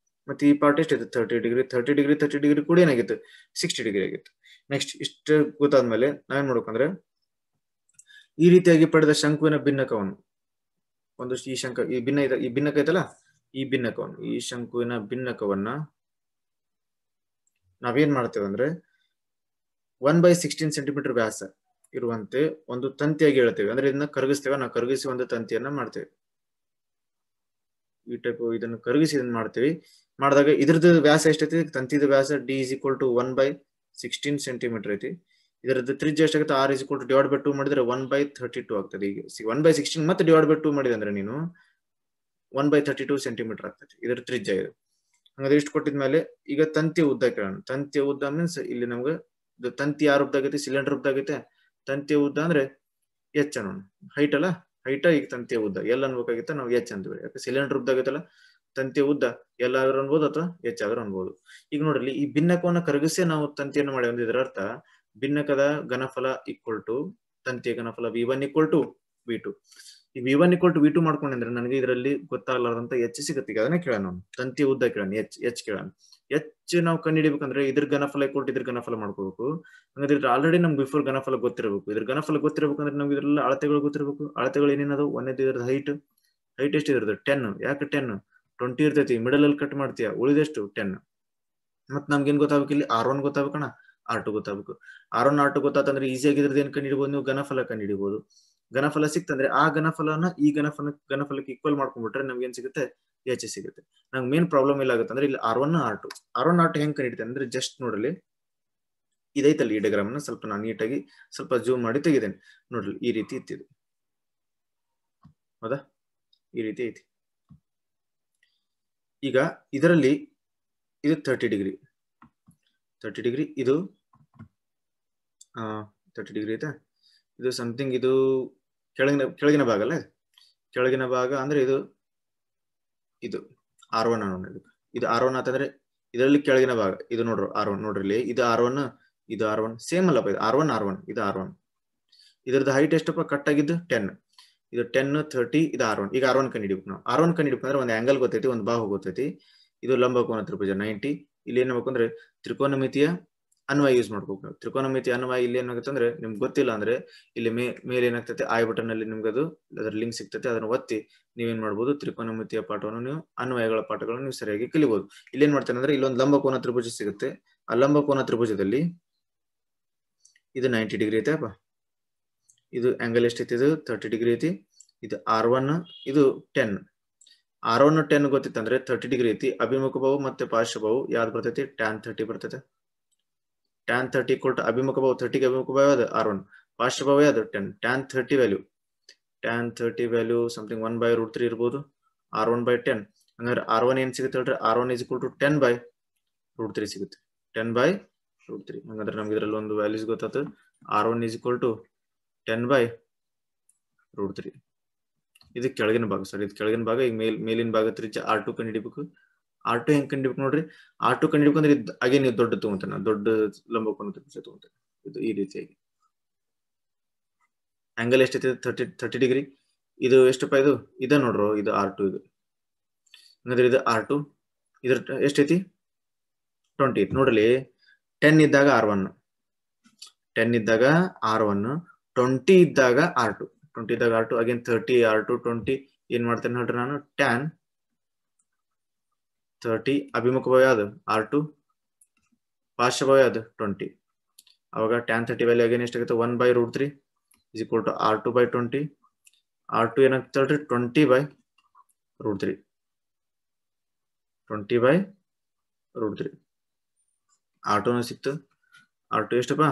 ಮತ್ತೆ ಈ ಪಾರ್ಟ್ ಎಷ್ಟೈತೆ 30 ಡಿಗ್ರಿ ಕೂಡ ಏನಾಗಿತ್ತು 60 ಡಿಗ್ರಿ ಆಗಿತ್ತು. ನೆಕ್ಸ್ಟ್ ಇಷ್ಟು ಗೊತ್ತಾದ್ಮೇಲೆ ನಾವೇನ್ ಮಾಡ್ಬೇಕಂದ್ರೆ ಈ ರೀತಿಯಾಗಿ ಪಡೆದ ಶಂಕುವಿನ ಭಿನ್ನಕವನ್ನು ಒಂದು ಈ ಭಿನ್ನಕ ಐತಲ್ಲ ಈ ಶಂಕುವಿನ ಭಿನ್ನಕವನ್ನ ನಾವೇನ್ ಮಾಡ್ತೇವೆ ಅಂದ್ರೆ 1/16 ಸೆಂಟಿಮೀಟರ್ ವ್ಯಾಸ ಇರುವಂತೆ ಒಂದು ತಂತಿಯಾಗಿ ಹೇಳ್ತೇವೆ. ಅಂದ್ರೆ ಇದನ್ನ ಕರಗಿಸ್ತೇವೆ. ನಾವು ಕರಗಿಸಿ ಒಂದು ತಂತಿಯನ್ನ ಮಾಡ್ತೇವೆ. ಈ ಟೈಪ್ ಇದನ್ನ ಕರಗಿಸಿ ಇದನ್ನ ಮಾಡ್ತೇವೆ. ಮಾಡಿದಾಗ ಇದ್ರದ್ದು ವ್ಯಾಸ ಎಷ್ಟೈತಿ, ತಂತಿದ ವ್ಯಾಸ D = 1/16 ಸೆಂಟಿಮೀಟರ್ ಐತಿ. ಇದರದ್ದು ತ್ರಿಜ್ಯ ಎಷ್ಟಾಗುತ್ತೆ R /2 ಮಾಡಿದ್ರೆ 1/32 ಆಗ್ತದೆ. ಈಗ 1/16 ಮತ್ತೆ /2 ಮಾಡಿದೆ ಅಂದ್ರೆ ನೀನು 1/32 ಸೆಂಟಿಮೀಟರ್ ಆಗ್ತದೆ ಇದರ ತ್ರಿಜ್ಯ. ಇದು ಹಂಗಾದ್ರೆ ಇಷ್ಟು ಕೊಟ್ಟಿದ್ಮೇಲೆ ಈಗ ತಂತಿಯ ಉದ್ದ ಕೇಳೋಣ. ತಂತಿಯ ಉದ್ದ ಮೀನ್ಸ್ ಇಲ್ಲಿ ನಮ್ಗೆ ತಂತಿ ಯಾವ ರೂಪದಾಗೈತಿ ಸಿಲಿಂಡರ್ ರೂಪದಾಗೈತೆ. ತಂತಿಯ ಉದ್ದ ಅಂದ್ರೆ H ಅನ್ನೋಣ. ಹೈಟ್ ಅಲ್ಲ, ಹೈಟ್ ಈಗ ತಂತಿಯ ಉದ್ದ ಎಲ್ ಅನ್ಬೇಕಾಗಿತ್ತ ನಾವು H ಅಂತೀವಿ. ಯಾಕೆ ಸಿಲಿಂಡರ್ ರೂಪದಾಗೈತಲ್ಲ ತಂತಿಯ ಉದ್ದ ಎಲ್ ಆದ್ರೂ ಅನ್ಬೋದು ಅಥವಾ H ಆದ್ರೂ ಅನ್ಬೋದು. ಈಗ ನೋಡ್ರಿ ಈ ಭಿನ್ನಕವನ್ನ ಕರಗಿಸಿ ನಾವು ತಂತಿಯನ್ನು ಮಾಡಿ ಒಂದು ಇದರ ಅರ್ಥ ಭಿನ್ನಕದ ಘನಫಲ = ತಂತಿಯ ಘನಫಲ V1 = V2. ಈ V1 = V2 ಮಾಡ್ಕೊಂಡ್ರೆ ನನಗೆ ಇದರಲ್ಲಿ ಗೊತ್ತಾಗಲಾರ್ದಂತ H ಸಿಗುತ್ತೆ. ಈಗ ಅದನ್ನ ಕೇಳೋಣ. ತಂತಿಯ ಉದ್ದ ಕೇಳೋಣ, H ಕೇಳೋಣ. ಎಚ್ ನಾವು ಕಂಡು ಹಿಡಿಬೇಕಂದ್ರೆ ಇದ್ರ ಘನಫಲ ಕೊಟ್ಟು ಇದ್ರ ಘನಫಲ ಮಾಡ್ಕೋಬೇಕು. ಹಂಗಾದ್ರೆ ಆಲ್ರೆಡಿ ನಮ್ಗೆ ಬಿಫೋರ್ ಘನಫಲ ಗೊತ್ತಿರಬೇಕು. ಇದ್ರ ಘನಫಲ ಗೊತ್ತಿರಬೇಕಂದ್ರೆ ನಮ್ಗೆ ಇದ್ರೆಲ್ಲ ಅಳತೆಗಳು ಗೊತ್ತಿರಬೇಕು. ಅಳತೆಗಳು ಏನೇನದು? ಒಂದೇದು ಇದ್ರದ್ದು ಹೈಟ್ ಎಷ್ಟು ಇರುತ್ತೆ? 10. ಯಾಕೆ 10? 20 ಇರ್ತೈತಿ. ಮಿಡಲ್ ಅಲ್ಲಿ ಕಟ್ ಮಾಡ್ತೀಯ, ಉಳಿದೆಷ್ಟು? 10. ಮತ್ ನಮ್ಗೇನ್ ಗೊತ್ತಾಗ್ಬೇಕು? ಇಲ್ಲಿ R1 ಗೊತ್ತಾಗ್ಬೇಕಣ್ಣ, R2 ಗೊತ್ತಾಗ್ಬೇಕು. R1 R2 ಗೊತ್ತಾತಂದ್ರೆ ಈಸಿಯಾಗಿ ಇದ್ರದ್ದು ಏನ್ ಕಂಡು ಹಿಡಿಬಹುದು? ನೀವು ಘನಫಲ ಕಂಡು ಹಿಡಿಬಹುದು. ಘನಫಲ ಸಿಕ್ತಂದ್ರೆ ಆ ಘನಫಲನ ಈ ಘನಫಲಕ್ಕೆ ಈಕ್ವಲ್ ಮಾಡ್ಕೊಂಡ್ಬಿಟ್ರೆ ನಮ್ಗೆ ಏನ್ ಸಿಗುತ್ತೆ? ಎಚ್ ಸಿಗುತ್ತೆ. ನಂಗೆ ಮೇನ್ ಪ್ರಾಬ್ಲಮ್ ಇಲ್ಲ ಆಗುತ್ತೆ ಅಂದ್ರೆ ಇಲ್ಲಿ R1 R2 ಹೆಂಗ್ ಕಂಡು ಹಿಡಿತೇನೆ ಅಂದ್ರೆ ಜಸ್ಟ್ ನೋಡ್ರಿ, ಇದೈತಲ್ಲಿ ಈ ಡಯಾಗ್ರಾಮ್ ನ ಸ್ವಲ್ಪ ನಾನು ನೀಟಾಗಿ ಸ್ವಲ್ಪ ಜೂಮ್ ಮಾಡಿ ತೆಗಿದ್ದೇನೆ. ನೋಡ್ರಿ, ಈ ರೀತಿ ಇತ್ತಿದು, ಹೌದಾ? ಈ ರೀತಿ ಐತಿ. ಈಗ ಇದರಲ್ಲಿ ಇದು 30 ಡಿಗ್ರಿ, ಇದು 30 ಡಿಗ್ರಿ ಐತಾ? ಇದು ಸಮಥಿಂಗ್ ಇದು ಕೆಳಗಿನ ಭಾಗ ಅಲ್ಲ, ಕೆಳಗಿನ ಭಾಗ ಅಂದ್ರೆ ಇದು R1 ಅನ್ನೋದು. ಇದು R1 ಆತಂದ್ರೆ ಇದರಲ್ಲಿ ಕೆಳಗಿನ ಭಾಗ ಇದು ನೋಡ್ರಿ R1 ನೋಡ್ರಿ ಇಲ್ಲಿ ಇದು R1 ಸೇಮ್ ಅಲ್ಲಪ್ಪ, ಇದು R1 ಇದು R1. ಇದ್ರದ್ದು ಹೈಟ್ ಎಷ್ಟಪ್ಪ ಕಟ್ ಆಗಿದ್ದು? 10. ಇದು 10 30 ಇದು R1. ಈಗ R1 ಕಂಡು ಹಿಡಿಬೇಕು ನಾವು. R1 ಕಂಡು ಹಿಡಿಬೇಕಂದ್ರೆ ಒಂದು ಆಂಗಲ್ ಗೊತ್ತೈತಿ, ಒಂದು ಬಾಹು ಗೊತ್ತೈತಿ. ಇದು ಲಂಬಕೋನ ತ್ರಿಭುಜ 90. ಇಲ್ಲಿ ಏನ್ ಮಾಡ್ಬೇಕಂದ್ರೆ ತ್ರಿಕೋನಮಿತಿಯ ಅನ್ವಯ ಯೂಸ್ ಮಾಡ್ಬೇಕು ನಾವು. ತ್ರಿಕೋನಮಿತಿಯ ಅನ್ವಯ ಇಲ್ಲಿ ಏನಾಗುತ್ತೆ ಅಂದ್ರೆ ನಿಮ್ಗೆ ಗೊತ್ತಿಲ್ಲ ಅಂದ್ರೆ ಇಲ್ಲಿ ಮೇಲೆ ಏನಾಗ್ತೈತೆ ಐ ಬಟನ್ ಅಲ್ಲಿ ನಿಮ್ಗೆ ಅದರ ಲಿಂಕ್ ಸಿಗ್ತೈತೆ, ಅದನ್ನ ಒತ್ತಿ ನೀವೇನ್ ಮಾಡ್ಬೋದು? ತ್ರಿಕೋನಮಿತಿಯ ಪಾಠವನ್ನು ನೀವು ಅನ್ವಯಗಳ ಪಾಠಗಳನ್ನು ನೀವು ಸರಿಯಾಗಿ ಕಲಿಬಹುದು. ಇಲ್ಲಿ ಏನ್ ಮಾಡ್ತೇನೆ ಅಂದ್ರೆ ಇಲ್ಲೊಂದು ಲಂಬಕೋನ ತ್ರಿಭುಜ ಸಿಗುತ್ತೆ. ಆ ಲಂಬಕೋನ ತ್ರಿಭುಜದಲ್ಲಿ ಇದು 90 ಡಿಗ್ರಿ ಐತೆ ಅಪ್ಪ. ಇದು ಆಂಗಲ್ ಎಷ್ಟೈತಿ? ಇದು 30 ಡಿಗ್ರಿ ಐತಿ. ಇದು R1, ಇದು 10. R1 10 ಗೊತ್ತಿತ್ತಂದ್ರೆ 30 ಡಿಗ್ರಿ ಐತಿ. ಅಭಿಮುಖ ಬಾಹು ಮತ್ತೆ ಪಾರ್ಶ್ವ ಬಾಹು ಯಾವ್ದು ಬರ್ತೈತಿ? tan 30 ಬರ್ತೈತೆ. tan 30 = ಅಭಿಮುಖ ಬಾಹು 30 ಗೆ ಅಭಿಮುಖ ಬಾಹು ಯಾವ್ದು? R1. ಪಾರ್ಶ್ವ ಬಾಹು ಯಾವ್ದು? 10. tan 30 ವ್ಯಾಲ್ಯೂ ಸಮಥಿಂಗ್ 1/√3 ಇರ್ಬೋದು. R1/10. ಹಂಗಾದ್ರೆ R1 ಏನ್ ಸಿಗುತ್ತೆ ಹೇಳ್ರಿ? R1 = 10/√3 ಸಿಗುತ್ತೆ. 10/√3. ಹಂಗಂದ್ರೆ ನಮ್ಗೆ ಇದ್ರಲ್ಲಿ ಒಂದು ವ್ಯಾಲ್ಯೂಸ್ ಗೊತ್ತಾಯ್ತು. R1 = 10/√3. ಇದು ಕೆಳಗಿನ ಭಾಗ ಸರ್, ಇದು ಕೆಳಗಿನ ಭಾಗ. ಈಗ ಮೇಲಿನ ಭಾಗ ತ್ರಿಜ್ಯ R2 ಕಂಡು ಹಿಡಿಬೇಕು. R2 ಹೆಂಗ್ ಕಂಡು ಹಿಡಿಬೇಕು ನೋಡ್ರಿ. R2 ಕಂಡು ಹಿಡಿಬೇಕಂದ್ರೆ ಹಾಗೆ ನೀವು ದೊಡ್ಡ ತಗೊಂತಾನೆ, ದೊಡ್ಡ ಲಂಬಕೋನ ತ್ರಿಭುಜ ತಗೊಂತಾನೆ. ಇದು ಈ ರೀತಿಯಾಗಿ ಆಂಗಲ್ ಎಷ್ಟೈತಿ? 30 ಡಿಗ್ರಿ. ಇದು ಎಷ್ಟಪ್ಪ? ಇದು ನೋಡ್ರು, ಇದು R2. ಇದು ಹಂಗಂದ್ರೆ ಇದು R2. ಇದ್ರ ಎಷ್ಟೈತಿ? 20 ಐತಿ. ನೋಡ್ರಿ 10 ಇದ್ದಾಗ R1, 20 ಇದ್ದಾಗ R2, 20 ಇದ್ದಾಗ R2 ಅಗೇನ್ 30 R2 20. ಏನ್ ಮಾಡ್ತೇನೆ ನೋಡ್ರಿ ನಾನು? tan 30 ಅಭಿಮುಖ ಬಾಹು ಯಾವ್ದು? R2. ಪಾರ್ಶ್ವ ಬಾಹು ಯಾವ್ದು? 20. ಅವಾಗ tan 30 ವ್ಯಾಲ್ಯೂ ಅಗೇನ್ ಎಷ್ಟಾಗುತ್ತೆ? 1/√3 = R2/20. R2 ಏನಾಗ್ತದೆ ಹೇಳ್ರಿ? 20/√3. 20/√3. R2 ಸಿಕ್ತು. R2 ಎಷ್ಟಪ್ಪ?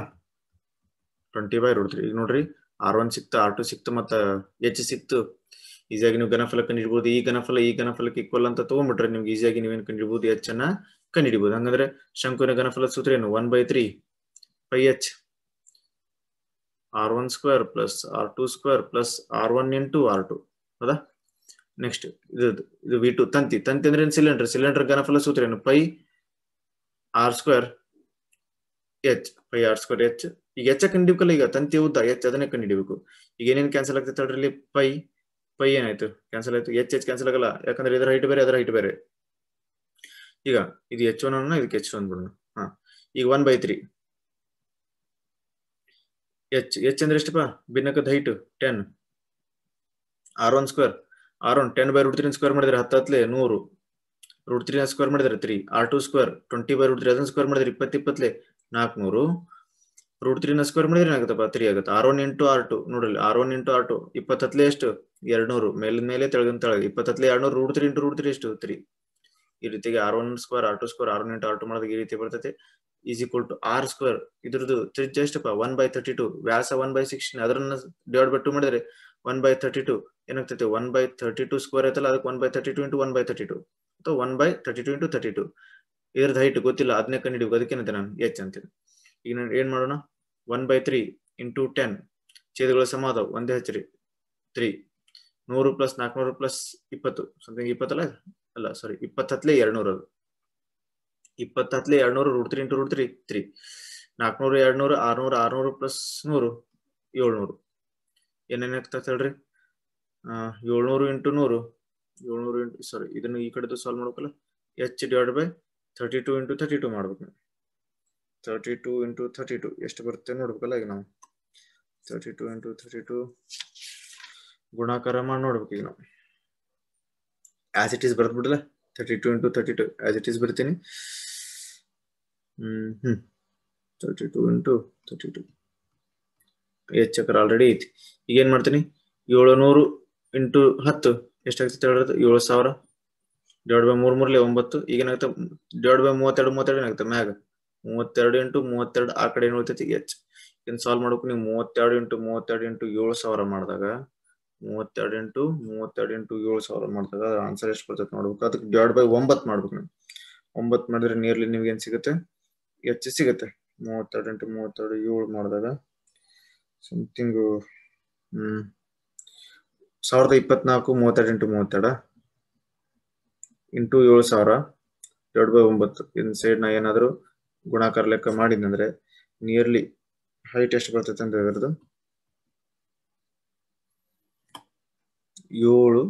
20/√3. ಈಗ ನೋಡ್ರಿ R1 ಸಿಕ್ತು, R2 ಸಿಕ್ತು, ಮತ್ತ H ಸಿಕ್ತು. ಈಸಿಯಾಗಿ ನೀವು ಘನಫಲ ಕಂಡು ಹಿಡಿಬಹುದು. ಈ ಘನಫಲಕ್ಕೆ ಈಕ್ವಲ್ ಅಂತ ತಗೊಂಡ್ಬಿಟ್ರೆ ನಿಮ್ಗೆ ಈಸಿಯಾಗಿ ನೀವೇನ್ ಕಂಡು ಹಿಡಿಬಹುದು? H ಅನ್ನ ಕಂಡು ಹಿಡಿಬಹುದು. ಹಂಗಂದ್ರೆ ಶಂಕುವಿನ ಘನಫಲದ ಸೂತ್ರ ಏನು? 1/3 πh R1² + R2² + R1 × R2. ಹೌದಾ? ನೆಕ್ಸ್ಟ್ ಇದು V2 ತಂತಿ ಅಂದ್ರೆ ಸಿಲಿಂಡರ್ ಘನಫಲ ಸೂತ್ರ ಏನು? πr² H. ಈಗ H ಕಂಡು ಹಿಡಿಬೇಕಲ್ಲ. ಈಗ ತಂತಿ ಉದ್ದ H ಅದನ್ನೇ ಕಂಡು ಹಿಡಿಬೇಕು. ಈಗ ಏನೇನ್ ಕ್ಯಾನ್ಸಲ್ ಆಗ್ತೈತೆ ಹೇಳ್ರಿ? ಪೈ ಏನಾಯ್ತು? ಕ್ಯಾನ್ಸಲ್ ಆಯ್ತು. H ಕ್ಯಾನ್ಸಲ್ ಆಗಲ್ಲ, ಯಾಕಂದ್ರೆ ಇದರ ಹೈಟ್ ಬೇರೆ, ಅದರ ಹೈಟ್ ಬೇರೆ. ಈಗ ಇದು H1 ಅನ್ನ ಇದಕ್ಕೆ H1 ಬಿಡೋಣ. ಈಗ 1/3 H ಅಂದ್ರೆ ಎಷ್ಟಪ್ಪ? ಭಿನ್ನಕದ ಹೈಟ್ 10. R1² R1 10/√3 ಸ್ಕ್ವೇರ್ ಮಾಡಿದ್ರೆ 10 × 100. √3 ಸ್ಕ್ವೇರ್ ಮಾಡಿದ್ರೆ 3. R2² 20/√3 ಅದನ್ನ ಸ್ಕ್ವೇರ್ ಮಾಡಿದ್ರೆ 20 400. √3 ಸ್ಕ್ವೇರ್ ಮಾಡಿದ್ರೆ ಏನಾಗುತ್ತಪ್ಪ? 3 ಆಗುತ್ತೆ. R1 × R2 ನೋಡ್ರಿ, R1 × R2 20 ಎಷ್ಟು? 200. ಮೇಲೆ ತೆಳಗಿನ ತೆಳಗೆ 20 200. √3 × √3 ಎಷ್ಟು? 3. ಈ ರೀತಿಯಾಗಿ R1² R2² R1 × R2 ಮಾಡಿದಾಗ ಈ ರೀತಿ ಬರ್ತೈತೆ. = R². ಇದ್ರದ್ದು ತ್ರಿಜ್ಯ ಎಷ್ಟಪ್ಪ? 1/32. ವ್ಯಾಸ 1/16. ಅದನ್ನ /2 ಮಾಡಿದ್ರೆ 1/32 ಏನಾಗ್ತೈತೆ? 1/32 ಸ್ಕ್ವೇರ್ ಐತಲ್ಲ, ಅದಕ್ಕೆ 1/32 × 1/32 ಅಥವಾ 1/32 × 32. ಇದ್ರದ್ದು ಹೈಟ್ ಗೊತ್ತಿಲ್ಲ, ಅದನ್ನೇ ಕಂಡು ಹಿಡಿಬೇಕು. ಅದಕ್ಕೇನಂತೆ ನಾನು H ಅಂತೇನೆ. ಈಗ ನಾನು ಏನ್ ಮಾಡೋಣ? 1/3 × 10 ಛೇದಗಳ ಸಮ ಅದಾವ, ಒಂದೇ ಹಚ್ಚಿರಿ. 3 100 + 400 + 20 ಸಮಥಿಂಗ್ 20 ಅಲ್ಲ ಸಾರಿ 20 × 200. ಅದು 20 × 200 √3 × √3 3. 400 200 600 600 + 100 700. ಏನೇನಾಗ್ತದೆ ಹೇಳ್ರಿ? 700 × 100 700 ಸಾರಿ ಇದನ್ನು ಈ ಕಡೆದು ಸಾಲ್ವ್ ಮಾಡ್ಬೇಕಲ್ಲ. H / 32 ಇಂಟು 32 ಮಾಡ್ಬೇಕು. 32 ಇಂಟು 32 ಎಷ್ಟು ಬರುತ್ತೆ ನೋಡ್ಬೇಕಲ್ಲ. ಈಗ ನಾವು 32 ಇಂಟು 32 ಗುಣಾಕಾರ ಮಾಡಿ ನೋಡ್ಬೇಕು. ಈಗ ನಾವು ಆಸ್ ಇಟ್ ಈಸ್ ಬರ್ದ್ಬಿಡಲ್ಲ. 32 ಇಂಟು 32 ಆಸ್ ಇಟ್ ಈಸ್ ಬರ್ತೀನಿ. 32 ಇಂಟು 32 ಚಕ್ರ ಆಲ್ರೆಡಿ ಐತಿ. ಈಗ ಏನ್ ಮಾಡ್ತೀನಿ, 700 ಇಂಟು 10 ಎಷ್ಟಾಗ್ತದೆ ಹೇಳೋದು? 7000 ಡಿವೈಡ್ ಬೈ 3 3 9. ಈಗ ಏನಾಗುತ್ತೆ, ಡಿವೈಡ್ ಬೈ 32 32 ಏನಾಗುತ್ತೆ ಮ್ಯಾಗ 32 ಇಂಟು 32 ಆ ಕಡೆ ಏನು ಉಳಿತೈತಿ ಎಚ್. ಇದನ್ನ ಸಾಲ್ವ್ ಮಾಡ್ಬೇಕು. ನೀವು 32 ಇಂಟು 32 ಇಂಟು 7000 ಮಾಡಿದಾಗ 32 ಇಂಟು 32 ಇಂಟು 7000 ಮಾಡಿದಾಗ ಆನ್ಸರ್ ಎಷ್ಟು ಬರ್ತೈತೆ ನೋಡ್ಬೇಕು. ಅದಕ್ಕೆ ಡಿವೈಡ್ ಬೈ 9 ಮಾಡ್ಬೇಕು ನೀವು. 9 ಮಾಡಿದ್ರೆ ನಿಯರ್ಲಿ ನಿಮ್ಗೆ ಏನ್ ಸಿಗುತ್ತೆ? ಎಚ್ ಸಿಗುತ್ತೆ. 32 ಇಂಟು 32 7 ಮಾಡಿದಾಗ something 1024 32 into 32 into 7000 divide by 9. In side ನಾ ಏನಾದ್ರು ಗುಣಾಕಾರ ಲೆಕ್ಕ ಮಾಡಿದಂದ್ರೆ ನಿಯರ್ಲಿ ಹೈಟ್ ಎಷ್ಟು ಬರ್ತೈತೆ ಅಂತ ಹೇಳಿದ್ರದು 7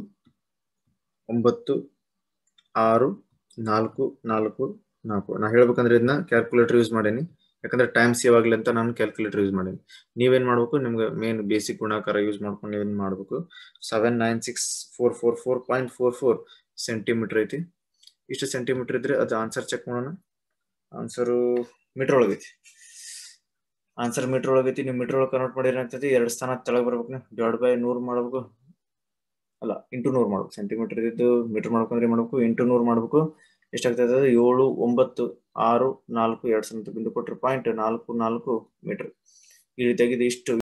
9 6 4 4 4. ನಾ ಹೇಳ್ಬೇಕಂದ್ರೆ ಇದನ್ನ ಕ್ಯಾಲ್ಕುಲೇಟರ್ ಯೂಸ್ ಮಾಡೀನಿ, ಯಾಕಂದ್ರೆ ಟೈಮ್ ಸೇವ್ ಆಗಲಿ ಅಂತ ನಾನು ಕ್ಯಾಲ್ಕುಲೇಟರ್ ಯೂಸ್ ಮಾಡೀನಿ. ನೀವೇನ್ ಮಾಡ್ಬೇಕು, ನಿಮ್ಗೆ ಮೇನ್ ಬೇಸಿಕ್ ಗುಣಾಕಾರ ಯೂಸ್ ಮಾಡ್ಕೊಂಡು ನೀವೇನ್ ಮಾಡ್ಬೇಕು, 796,444.44 ಸೆಂಟಿಮೀಟರ್ ಐತಿ. ಇಷ್ಟು ಸೆಂಟಿಮೀಟರ್ ಇದ್ರೆ ಅದು ಆನ್ಸರ್ ಚೆಕ್ ಮಾಡೋಣ. ಆನ್ಸರು ಮೀಟರ್ ಒಳಗೈತಿ. ಆನ್ಸರ್ ಮೀಟರ್ ಒಳಗೈತಿ. ನೀವು ಮೀಟರ್ ಒಳಗೆ ಕನ್ವರ್ಟ್ ಮಾಡಿ ಏನಾಗ್ತೈತಿ, 2 ಸ್ಥಾನ ತೆಳಗೆ ಬರ್ಬೇಕು. ನೀವು ಡಿವೈಡ್ ಬೈ 100 ಮಾಡ್ಬೇಕು, ಅಲ್ಲ ಇಂಟು 100 ಮಾಡ್ಬೇಕು. ಸೆಂಟಿಮೀಟರ್ ಇದ್ದು ಮೀಟರ್ ಮಾಡ್ಕೊಂಡ್ರೆ ಮಾಡ್ಬೇಕು, ಇಂಟು 100 ಮಾಡ್ಬೇಕು. ಎಷ್ಟಾಗ್ತದೆ? 7 9 6 4 2 ಬಿಂದು ಕೊಟ್ಟರೆ .44 ಮೀಟರ್. ಈ ರೀತಿಯಾಗಿದೆ. ಇಷ್ಟು